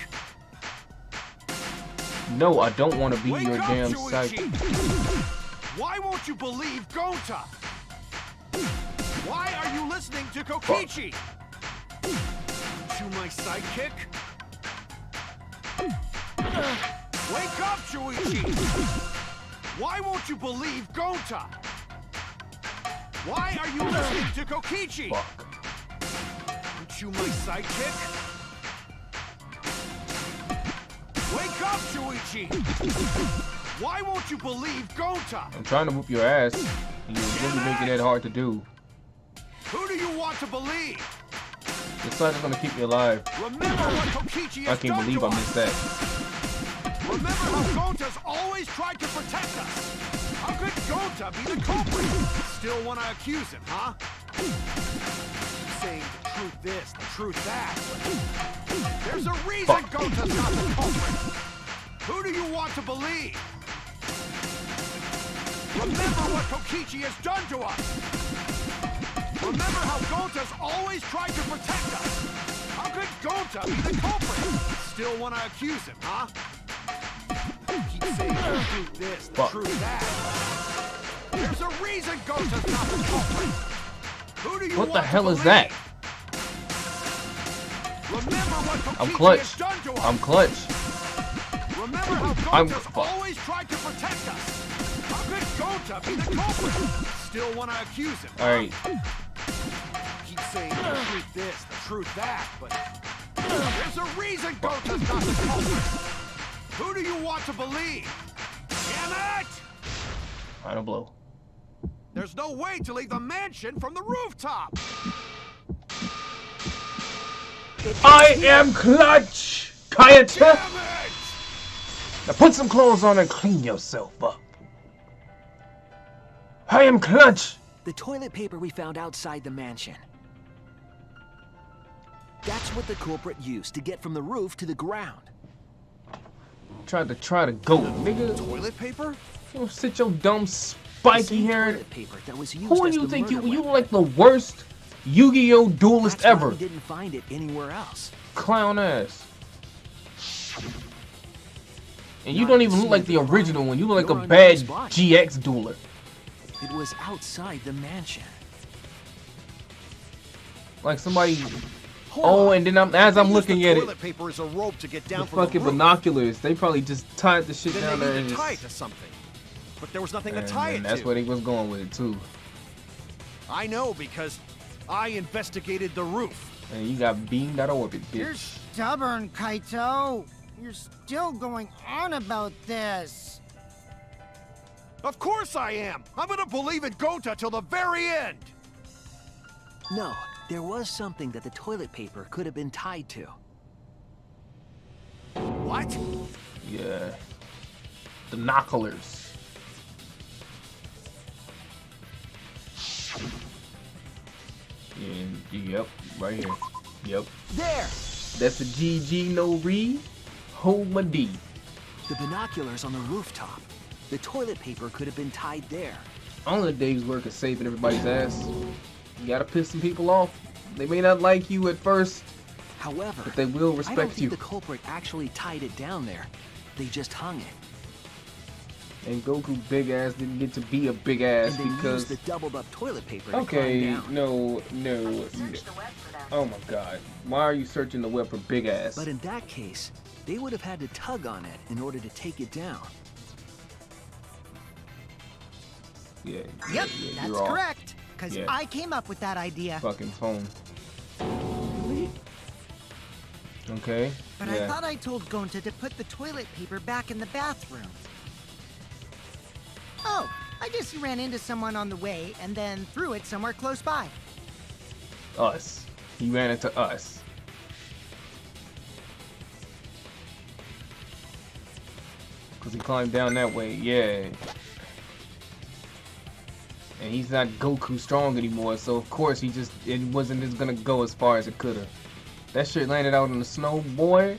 A: No, I don't want to be
C: Wake
A: your
C: up,
A: damn
C: Shuichi.
A: sidekick.
C: Why won't you believe Gonta? Why are you listening to Kokichi? You my sidekick? Wake up, Shuichi! Why won't you believe Gonta? Why are you listening to Kokichi?
A: Fuck.
C: Aren't you my sidekick? Wake up, Shuichi! Why won't you believe Gonta?
A: I'm trying to whoop your ass. And you're really making it hard to do.
C: Who do you want to believe?
A: This side is gonna keep me alive.
C: Remember what Kokichi
A: I
C: has
A: can't
C: done
A: believe
C: to
A: I
C: us.
A: missed that.
C: Remember how Gonta's always tried to protect us. How could Gonta be the culprit? Still want to accuse him, huh? Saying the truth this, the truth that. But there's a reason Gonta's not the culprit. Who do you want to believe? Remember what Kokichi has done to us. Remember how Gonta's always tried to protect us. How could Gonta be the culprit? Still want to accuse him, huh? Keep saying the truth this, the truth that. There's a reason Gonta's not the culprit. Who do you
A: What
C: want
A: the
C: to
A: hell is
C: believe?
A: that?
C: Remember what Kokichi
A: I'm clutch.
C: has done to us.
A: I'm clutch.
C: Remember how
A: I'm
C: Gonta's
A: fuck.
C: always tried to protect us. How could Gonta be the culprit? Still want to accuse him.
A: Alright.
C: Keep saying the truth this, the truth that, but there's a reason Gonta's not the culprit. Who do you want to believe? Damn it!
A: Final blow.
C: There's no way to leave the mansion from the rooftop.
A: I am clutch! Kaito!
C: Damn it!
A: Now put some clothes on and clean yourself up. I am clutch!
H: The toilet paper we found outside the mansion. That's what the culprit used to get from the roof to the ground.
A: Try to go, nigga.
C: Toilet paper?
A: You don't sit your dumb spiky
H: The same
A: hair.
H: toilet paper that was used
A: Who do
H: as
A: you
H: the
A: think
H: murder
A: you
H: weapon.
A: like the worst Yu-Gi-Oh duelist
H: That's why
A: ever?
H: we didn't find it anywhere else.
A: Clown ass. And you
H: Not
A: don't
H: to
A: even look
H: see
A: like the
H: the
A: original
H: body,
A: one. You look like
H: nor
A: a
H: under
A: bad
H: his body.
A: GX dueler.
H: It was outside the mansion.
A: Like somebody.
H: Hold
A: Oh,
H: on.
A: and then as I'm
C: They used
A: looking
C: the
A: at it,
C: toilet paper as a rope to get down
A: the
C: from the
A: fucking
C: roof.
A: binoculars. They probably just tied the shit
C: Then
A: down
C: they
A: there
C: need
A: and
C: to tie it
A: just.
C: to something. But there was nothing to
A: And
C: tie it
A: that's
C: to.
A: where they was going with it too.
C: I know because I investigated the roof.
A: And you got beamed out of orbit,
F: You're
A: bitch.
F: stubborn, Kaito. You're still going on about this.
C: Of course I am. I'm gonna believe in Gonta till the very end.
H: No, there was something that the toilet paper could have been tied to.
C: What?
A: Yeah. The binoculars. And yep, right here. Yep.
H: There!
A: That's a GG no read. Hold my D.
H: The binoculars on the rooftop. The toilet paper could have been tied there.
A: Only a day's work of saving everybody's ass. You gotta piss some people off. They may not like you at first,
H: However,
A: but they will
H: I don't
A: respect
H: think
A: you.
H: the culprit actually tied it down there. They just hung it.
A: And Goku big ass didn't get to be a big ass
H: And they
A: because.
H: used the doubled up toilet paper to
A: Okay,
H: climb down.
A: no. Oh my god. Why are you searching the web for big ass?
H: But in that case, they would have had to tug on it in order to take it down.
A: Yeah.
F: Yep,
A: yeah,
F: that's
A: you're off.
F: correct. Because
A: Yeah.
F: I came up with that idea.
A: Fucking phone. Okay.
F: But I thought I told Gonta to put the toilet paper back in the bathroom. Oh, I guess you ran into someone on the way and then threw it somewhere close by.
A: Us. He ran into us. Because he climbed down that way, yeah. And he's not Goku strong anymore, so of course it wasn't just gonna go as far as it could have. That shit landed out in the snow, boy.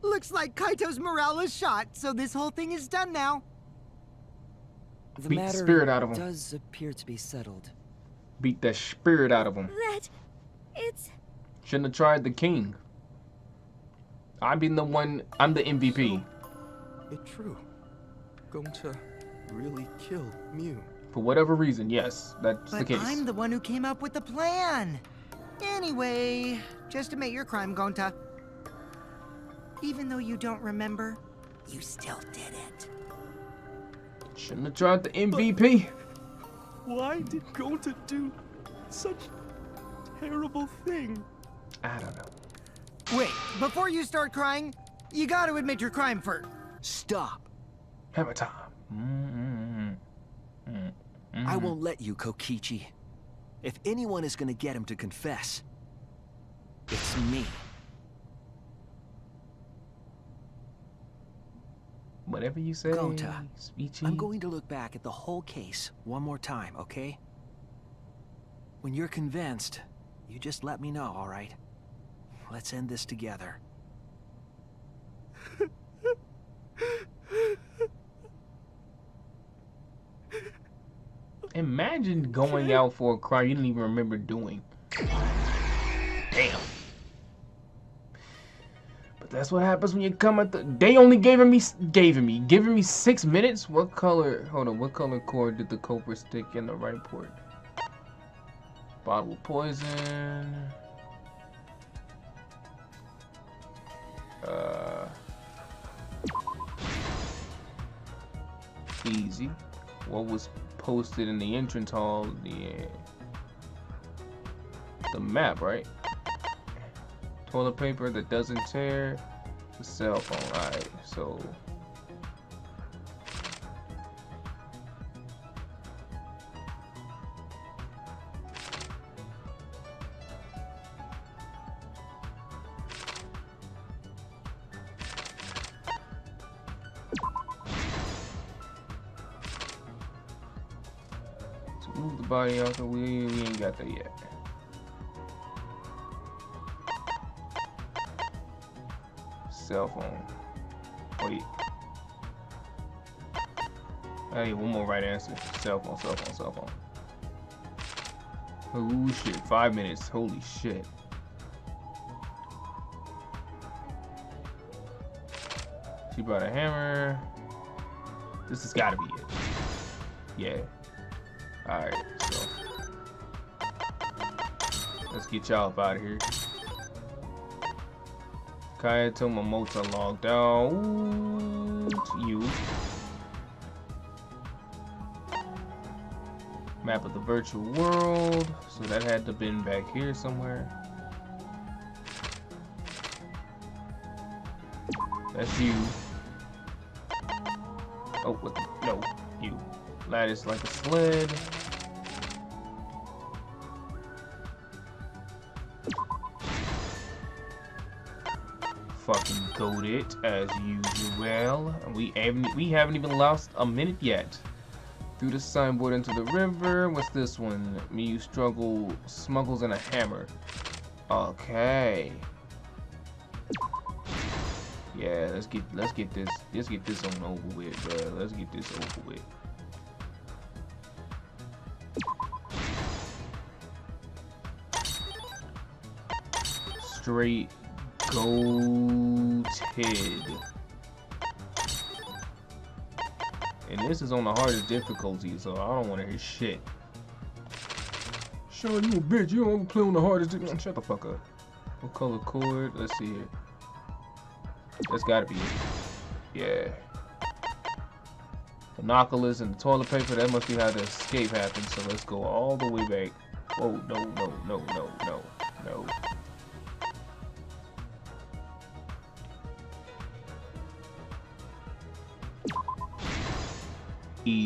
F: Looks like Kaito's morale is shot, so this whole thing is done now.
G: The
A: Beat the
G: matter
A: spirit out of him.
G: does appear to be settled.
A: Beat the spirit out of him.
B: It's...
A: Shouldn't have tried the king. I'm the MVP.
I: It's true. Going to really kill Mew.
A: For whatever reason, yes, that's the
F: But
A: case.
F: I'm the one who came up with the plan. Anyway, just admit your crime, Gonta. Even though you don't remember, you still did it.
A: Shouldn't have tried the MVP.
I: Why did Gonta do such a terrible thing?
A: I don't know.
F: Wait, before you start crying, you gotta admit your crime first.
H: Stop!
A: Hammer time.
H: I won't let you, Kokichi. If anyone is gonna get him to confess, it's me.
A: Whatever you say,
H: Gonta,
A: Speechy.
H: I'm going to look back at the whole case one more time, okay? When you're convinced, you just let me know, all right? Let's end this together.
A: Imagine going out for a crime you didn't even remember doing. Damn. But that's what happens when you come at the. They only giving me 6 minutes. What color? Hold on. What color cord did the culprit stick in the right port? Bottle of poison. Easy. What was posted in the entrance hall? The map, right? Toilet paper that doesn't tear. The cell phone. Alright, so. Move the body out, so we ain't got that yet. Cell phone. Wait. I need one more right answer. Cell phone, cell phone, cell phone. Oh shit, 5 minutes. Holy shit. She brought a hammer. This has gotta be it. Yeah. Alright, so let's get y'all up out of here. Kaito Momota logged out. You. Map of the virtual world. So that had to been back here somewhere. That's you. Oh, what the? No, you. Lattice like a sled. Fucking goated as usual. We haven't even lost a minute yet. Through the signboard into the river. What's this one? Mew smuggles in a hammer. Okay. Yeah, let's get this on over with, bro. Let's get this over with. Straight goated. And this is on the hardest difficulty, so I don't want to hear shit. Sean, you a bitch. You don't play on the hardest difficulty. Shut the fuck up. What color cord? Let's see here. That's gotta be it. Yeah. Binoculars and the toilet paper. That must be how the escape happened. So let's go all the way back. Oh, no.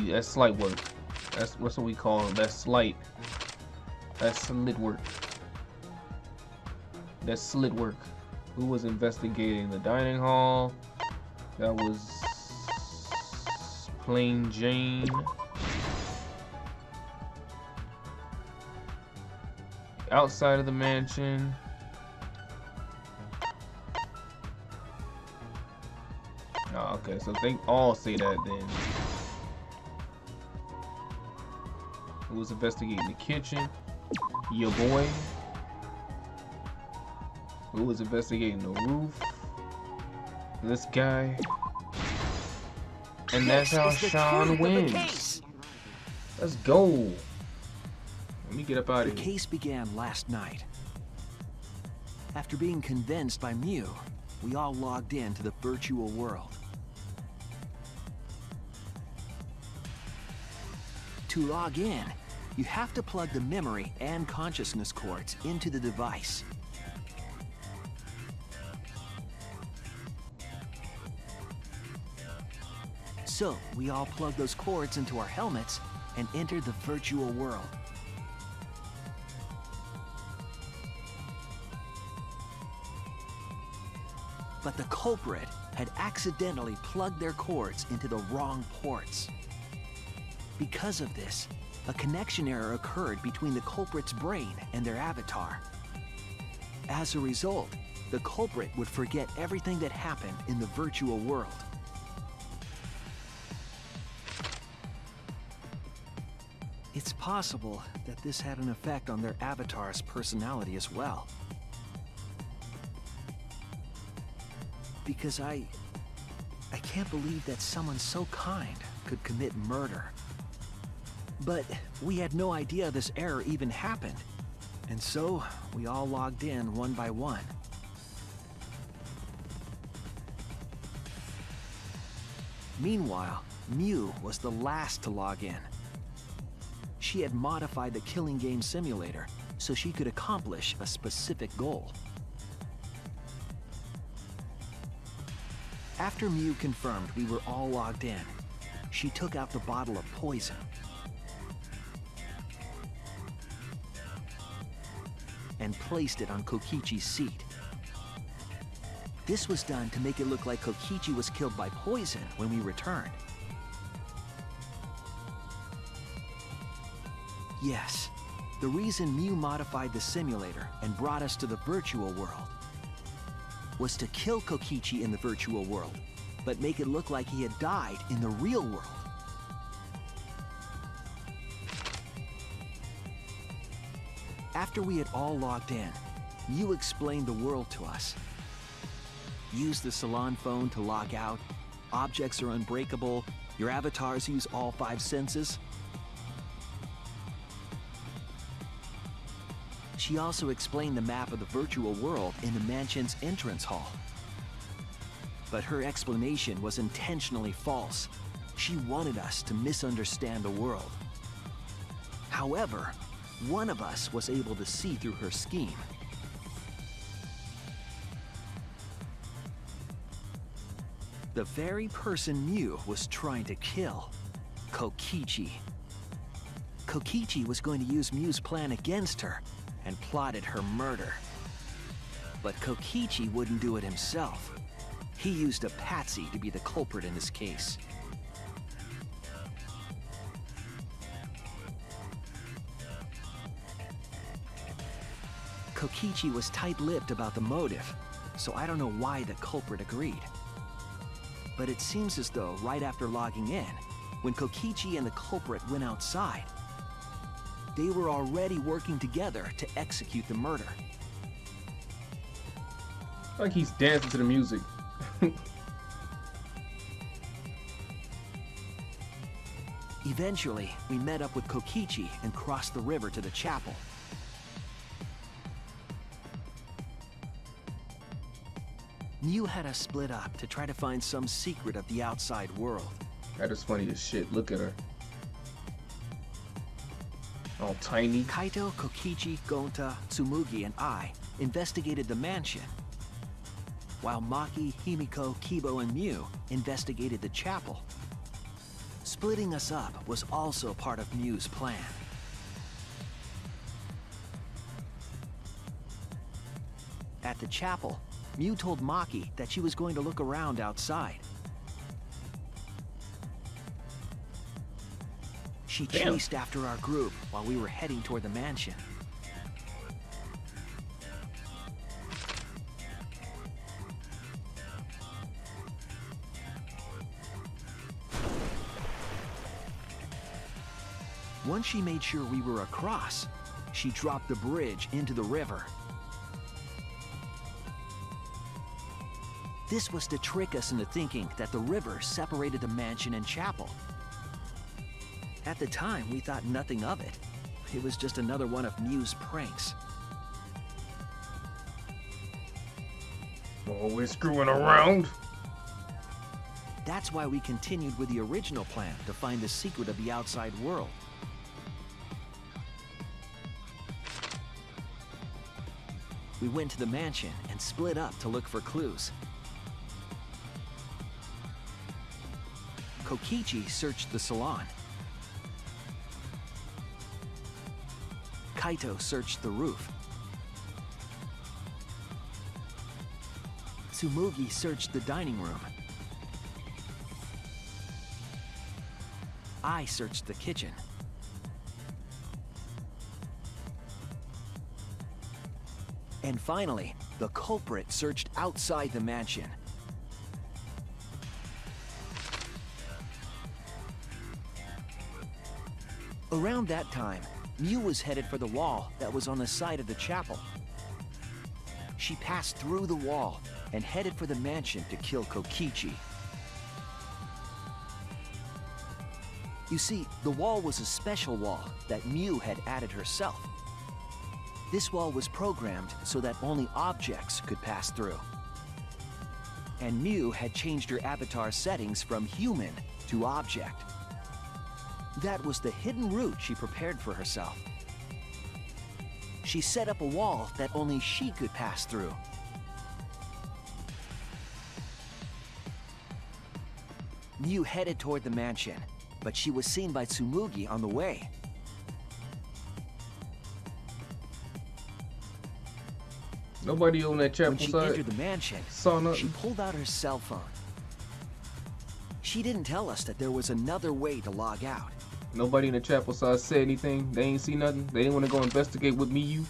A: That's slight work. That's what we call it. That's slight. That's slit work. That's slit work. Who was investigating the dining hall? That was Plain Jane. Outside of the mansion. Oh, okay, so they all say that then. Who was investigating the kitchen? Your boy. Who was investigating the roof? This guy. And that's how Sean wins. Let's go. Let me get up out of here.
H: The case began last night. After being convinced by Mew, we all logged in to the virtual world. To log in, you have to plug the memory and consciousness cords into the device. So, we all plugged those cords into our helmets and entered the virtual world. But the culprit had accidentally plugged their cords into the wrong ports. Because of this, a connection error occurred between the culprit's brain and their avatar. As a result, the culprit would forget everything that happened in the virtual world. It's possible that this had an effect on their avatar's personality as well. Because I can't believe that someone so kind could commit murder. But we had no idea this error even happened, and so we all logged in one by one. Meanwhile, Mew was the last to log in. She had modified the killing game simulator so she could accomplish a specific goal. After Mew confirmed we were all logged in, she took out the bottle of poison and placed it on Kokichi's seat. This was done to make it look like Kokichi was killed by poison when we returned. Yes, the reason Mew modified the simulator and brought us to the virtual world was to kill Kokichi in the virtual world, but make it look like he had died in the real world. After we had all logged in, Mew explained the world to us. Use the salon phone to log out, objects are unbreakable, your avatars use all 5 senses. She also explained the map of the virtual world in the mansion's entrance hall. But her explanation was intentionally false. She wanted us to misunderstand the world. However, one of us was able to see through her scheme. The very person Mew was trying to kill, Kokichi. Kokichi was going to use Mew's plan against her and plotted her murder. But Kokichi wouldn't do it himself. He used a patsy to be the culprit in this case. Kokichi was tight-lipped about the motive, so I don't know why the culprit agreed. But it seems as though right after logging in, when Kokichi and the culprit went outside, they were already working together to execute the murder.
A: Like he's dancing to the music.
H: Eventually, we met up with Kokichi and crossed the river to the chapel. Mew had us split up to try to find some secret of the outside world.
A: That is funny as shit. Look at her. All tiny.
H: Kaito, Kokichi, Gonta, Tsumugi, and I investigated the mansion, while Maki, Himiko, Kibo, and Mew investigated the chapel. Splitting us up was also part of Mew's plan. At the chapel, Mew told Maki that she was going to look around outside. She chased after our group while we were heading toward the mansion. Once she made sure we were across, she dropped the bridge into the river. This was to trick us into thinking that the river separated the mansion and chapel. At the time, we thought nothing of it. It was just another one of Mew's pranks.
A: Always screwing around.
H: That's why we continued with the original plan to find the secret of the outside world. We went to the mansion and split up to look for clues. Kokichi searched the salon. Kaito searched the roof. Tsumugi searched the dining room. I searched the kitchen. And finally, the culprit searched outside the mansion. Around that time, Mew was headed for the wall that was on the side of the chapel. She passed through the wall and headed for the mansion to kill Kokichi. You see, the wall was a special wall that Mew had added herself. This wall was programmed so that only objects could pass through. And Mew had changed her avatar settings from human to object. That was the hidden route she prepared for herself. She set up a wall that only she could pass through. Mew headed toward the mansion, but she was seen by Tsumugi on the way.
A: Nobody on that chapel
H: When she
A: side
H: entered the mansion,
A: saw nothing.
H: she pulled out her cell phone. She didn't tell us that there was another way to log out.
A: Nobody in the chapel side said anything. They ain't see nothing. They didn't want to go investigate with me, you.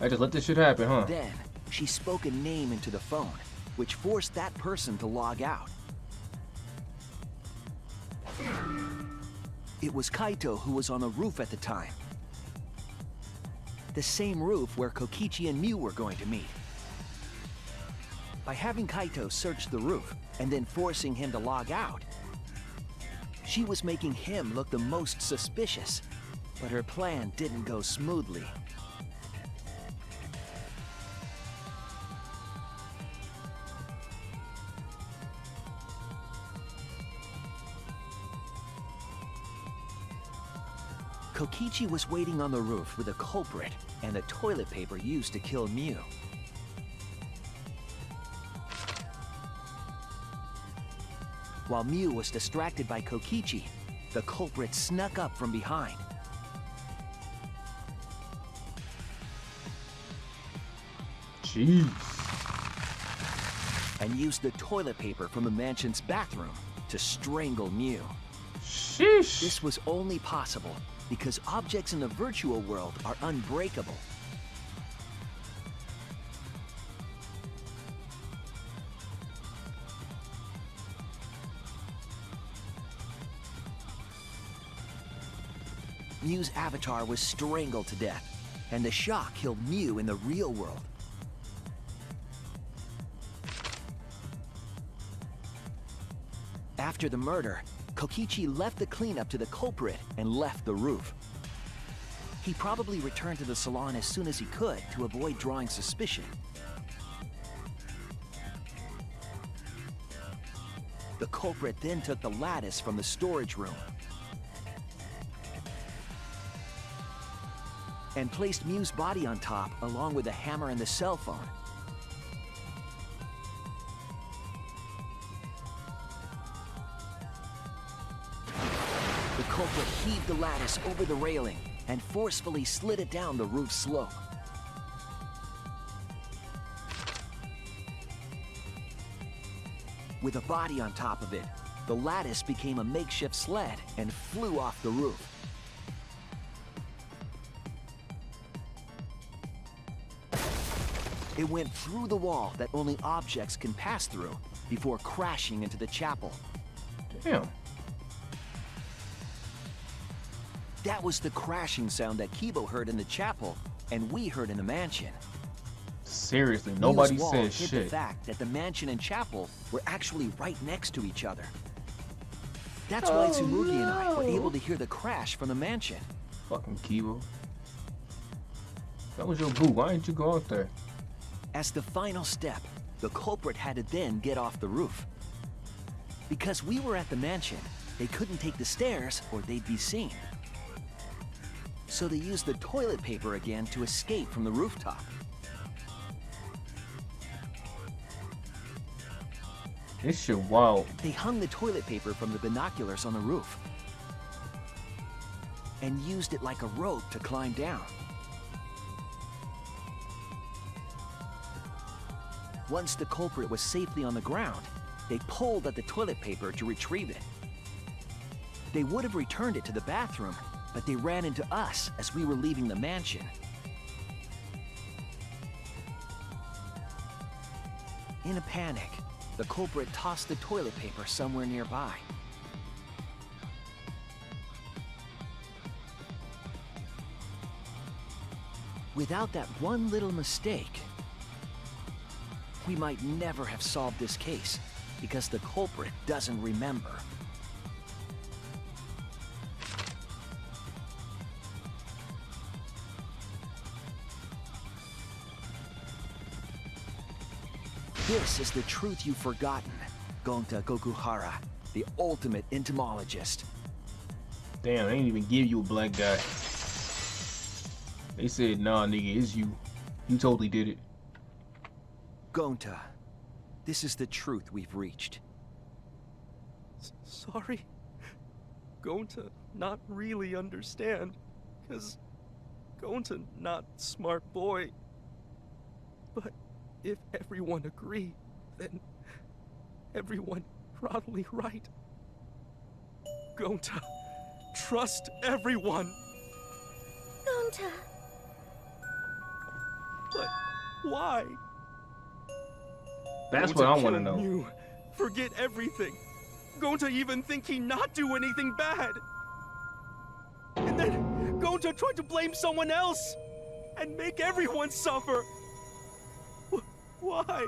A: I just let this shit happen, huh?
H: Then, she spoke a name into the phone, which forced that person to log out. It was Kaito who was on the roof at the time. The same roof where Kokichi and Mew were going to meet. By having Kaito search the roof and then forcing him to log out, she was making him look the most suspicious, but her plan didn't go smoothly. Kokichi was waiting on the roof with a culprit and the toilet paper used to kill Mew. While Mew was distracted by Kokichi, the culprit snuck up from behind.
A: Jeez.
H: And used the toilet paper from the mansion's bathroom to strangle Mew.
A: Sheesh.
H: This was only possible because objects in the virtual world are unbreakable. Mew's avatar was strangled to death, and the shock killed Mew in the real world. After the murder, Kokichi left the cleanup to the culprit and left the roof. He probably returned to the salon as soon as he could to avoid drawing suspicion. The culprit then took the lattice from the storage room and placed Mew's body on top along with the hammer and the cell phone. The culprit heaved the lattice over the railing and forcefully slid it down the roof slope. With a body on top of it, the lattice became a makeshift sled and flew off the roof. It went through the wall that only objects can pass through before crashing into the chapel.
A: Damn.
H: That was the crashing sound that Kibo heard in the chapel and we heard in the mansion.
A: Seriously, nobody
H: Mew's wall
A: said
H: hid
A: shit.
H: the fact that the mansion and chapel were actually right next to each other. That's why Tsumugi and I were able to hear the crash from the mansion.
A: Fucking Kibo. That was your boo. Why didn't you go out there?
H: As the final step, the culprit had to then get off the roof. Because we were at the mansion, they couldn't take the stairs or they'd be seen. So they used the toilet paper again to escape from the rooftop.
A: This shit wild.
H: They hung the toilet paper from the binoculars on the roof and used it like a rope to climb down. Once the culprit was safely on the ground, they pulled at the toilet paper to retrieve it. They would have returned it to the bathroom, but they ran into us as we were leaving the mansion. In a panic, the culprit tossed the toilet paper somewhere nearby. Without that one little mistake, we might never have solved this case because the culprit doesn't remember. This is the truth you've forgotten, Gonta Gokuhara, the ultimate entomologist.
A: Damn, they didn't even give you a black guy. They said, nah, nigga, it's you. You totally did it.
H: Gonta, this is the truth we've reached.
I: Sorry. Gonta not really understand, 'cause Gonta not smart boy. But if everyone agree, then everyone probably right. Gonta, trust everyone.
B: Gonta.
I: But why?
A: That's
I: Gonta
A: what I want to
I: kill
A: know.
I: Mew, forget everything. Gonta even think he not do anything bad. And then Gonta tried to blame someone else and make everyone suffer. Why?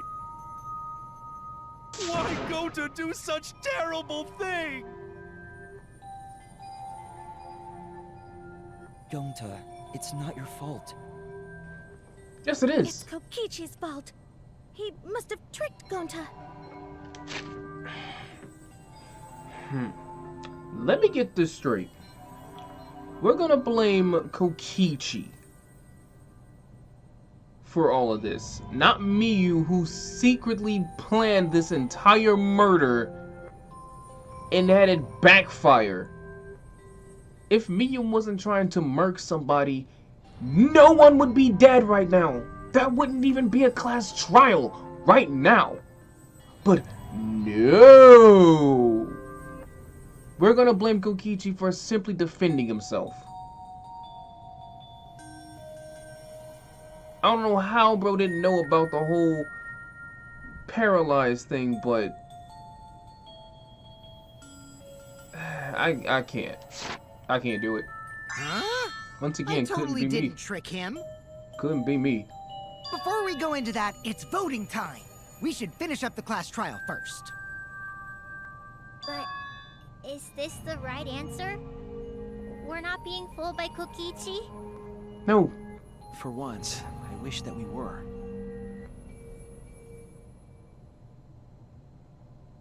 I: Why Gonta do such terrible thing?
G: Gonta, it's not your fault.
A: Yes, it is.
B: It's Kokichi's fault. He must have tricked Gonta.
A: Let me get this straight. We're gonna blame Kokichi for all of this, not Miyu, who secretly planned this entire murder and had it backfire. If Miyu wasn't trying to murk somebody, no one would be dead right now. That wouldn't even be a class trial right now. But no. We're gonna blame Kokichi for simply defending himself. I don't know how bro didn't know about the whole paralyzed thing, but I can't. I can't do it.
F: Huh?
A: Once
F: I
A: again, couldn't
F: totally
A: be me.
F: didn't trick him.
A: Couldn't be me.
F: Before we go into that, it's voting time. We should finish up the class trial first.
D: But is this the right answer? We're not being fooled by Kokichi?
A: No.
H: For once, I wish that we were.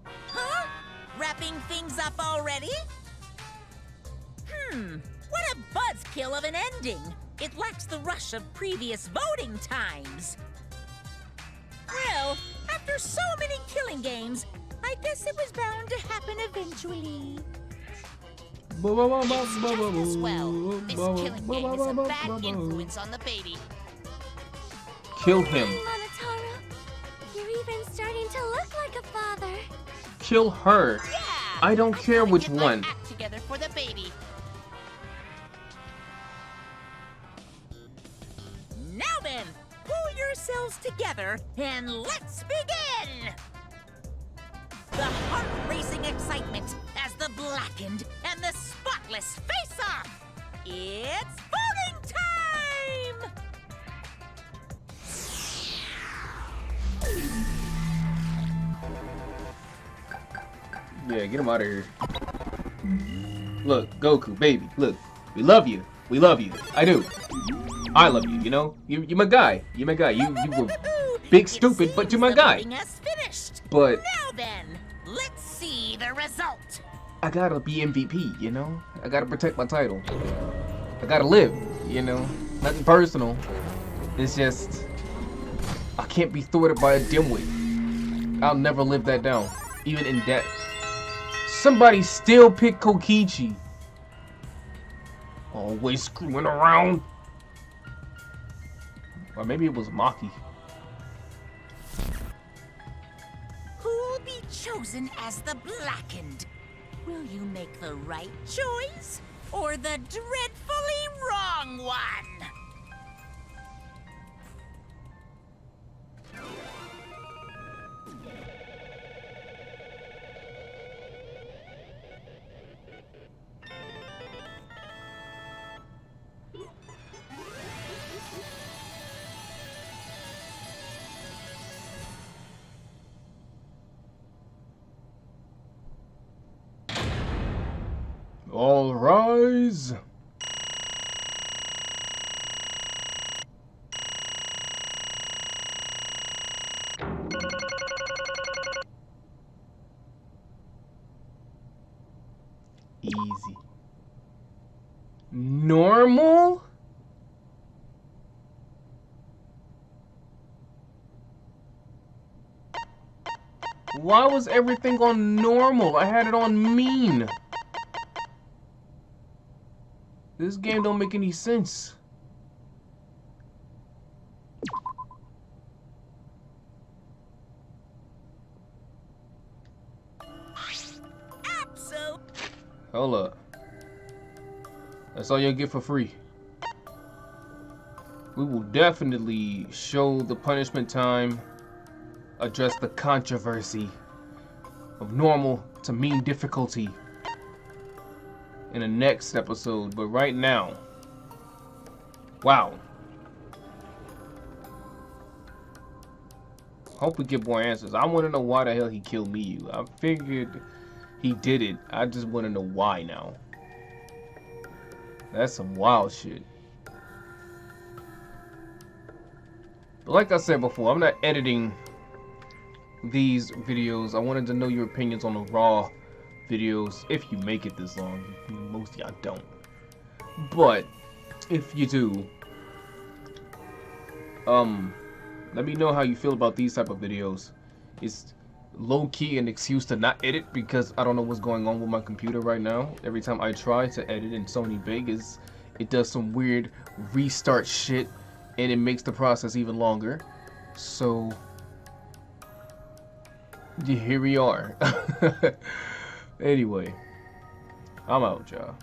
J: Huh? Wrapping things up already? What a buzzkill of an ending! It lacks the rush of previous voting times. Well, after so many killing games, I guess it was bound to happen eventually.
B: It's just as well. This killing game is a bad influence on the baby.
A: Kill him.
D: Monotaro, you're even starting to look like a father.
A: Kill her.
B: Yeah!
A: I don't care
B: gotta
A: which
B: get my
A: one.
B: act together for the baby.
J: Now then, pull yourselves together and let's begin! The heart-racing excitement as the blackened and the spotless face off! It's voting time!
A: Yeah, get him out of here. Look, Goku, baby, look. We love you. We love you. I do. I love you, you know? You're my guy. You're my guy. You were big stupid, but you're my guy. But
J: Now then, let's see the result.
A: I gotta be MVP, you know? I gotta protect my title. I gotta live, you know? Nothing personal. It's just I can't be thwarted by a dimwit. I'll never live that down. Even in death. Somebody still picked Kokichi. Always screwing around. Or maybe it was Maki.
J: Who'll be chosen as the blackened? Will you make the right choice or the dreadfully wrong one?
A: All rise. Easy. Normal? Why was everything on normal? I had it on mean. This game don't make any sense. Hold up. That's all you'll get for free. We will definitely show the punishment time, address the controversy of normal to mean difficulty in the next episode, but right now, wow. Hope we get more answers. I want to know why the hell he killed Miyu. I figured he did it. I just want to know why now. That's some wild shit. But like I said before, I'm not editing these videos. I wanted to know your opinions on the raw videos, if you make it this long. Most of y'all don't. But if you do, let me know how you feel about these type of videos. It's low-key an excuse to not edit because I don't know what's going on with my computer right now. Every time I try to edit in Sony Vegas, it does some weird restart shit and it makes the process even longer. So yeah, here we are. Anyway, I'm out, y'all.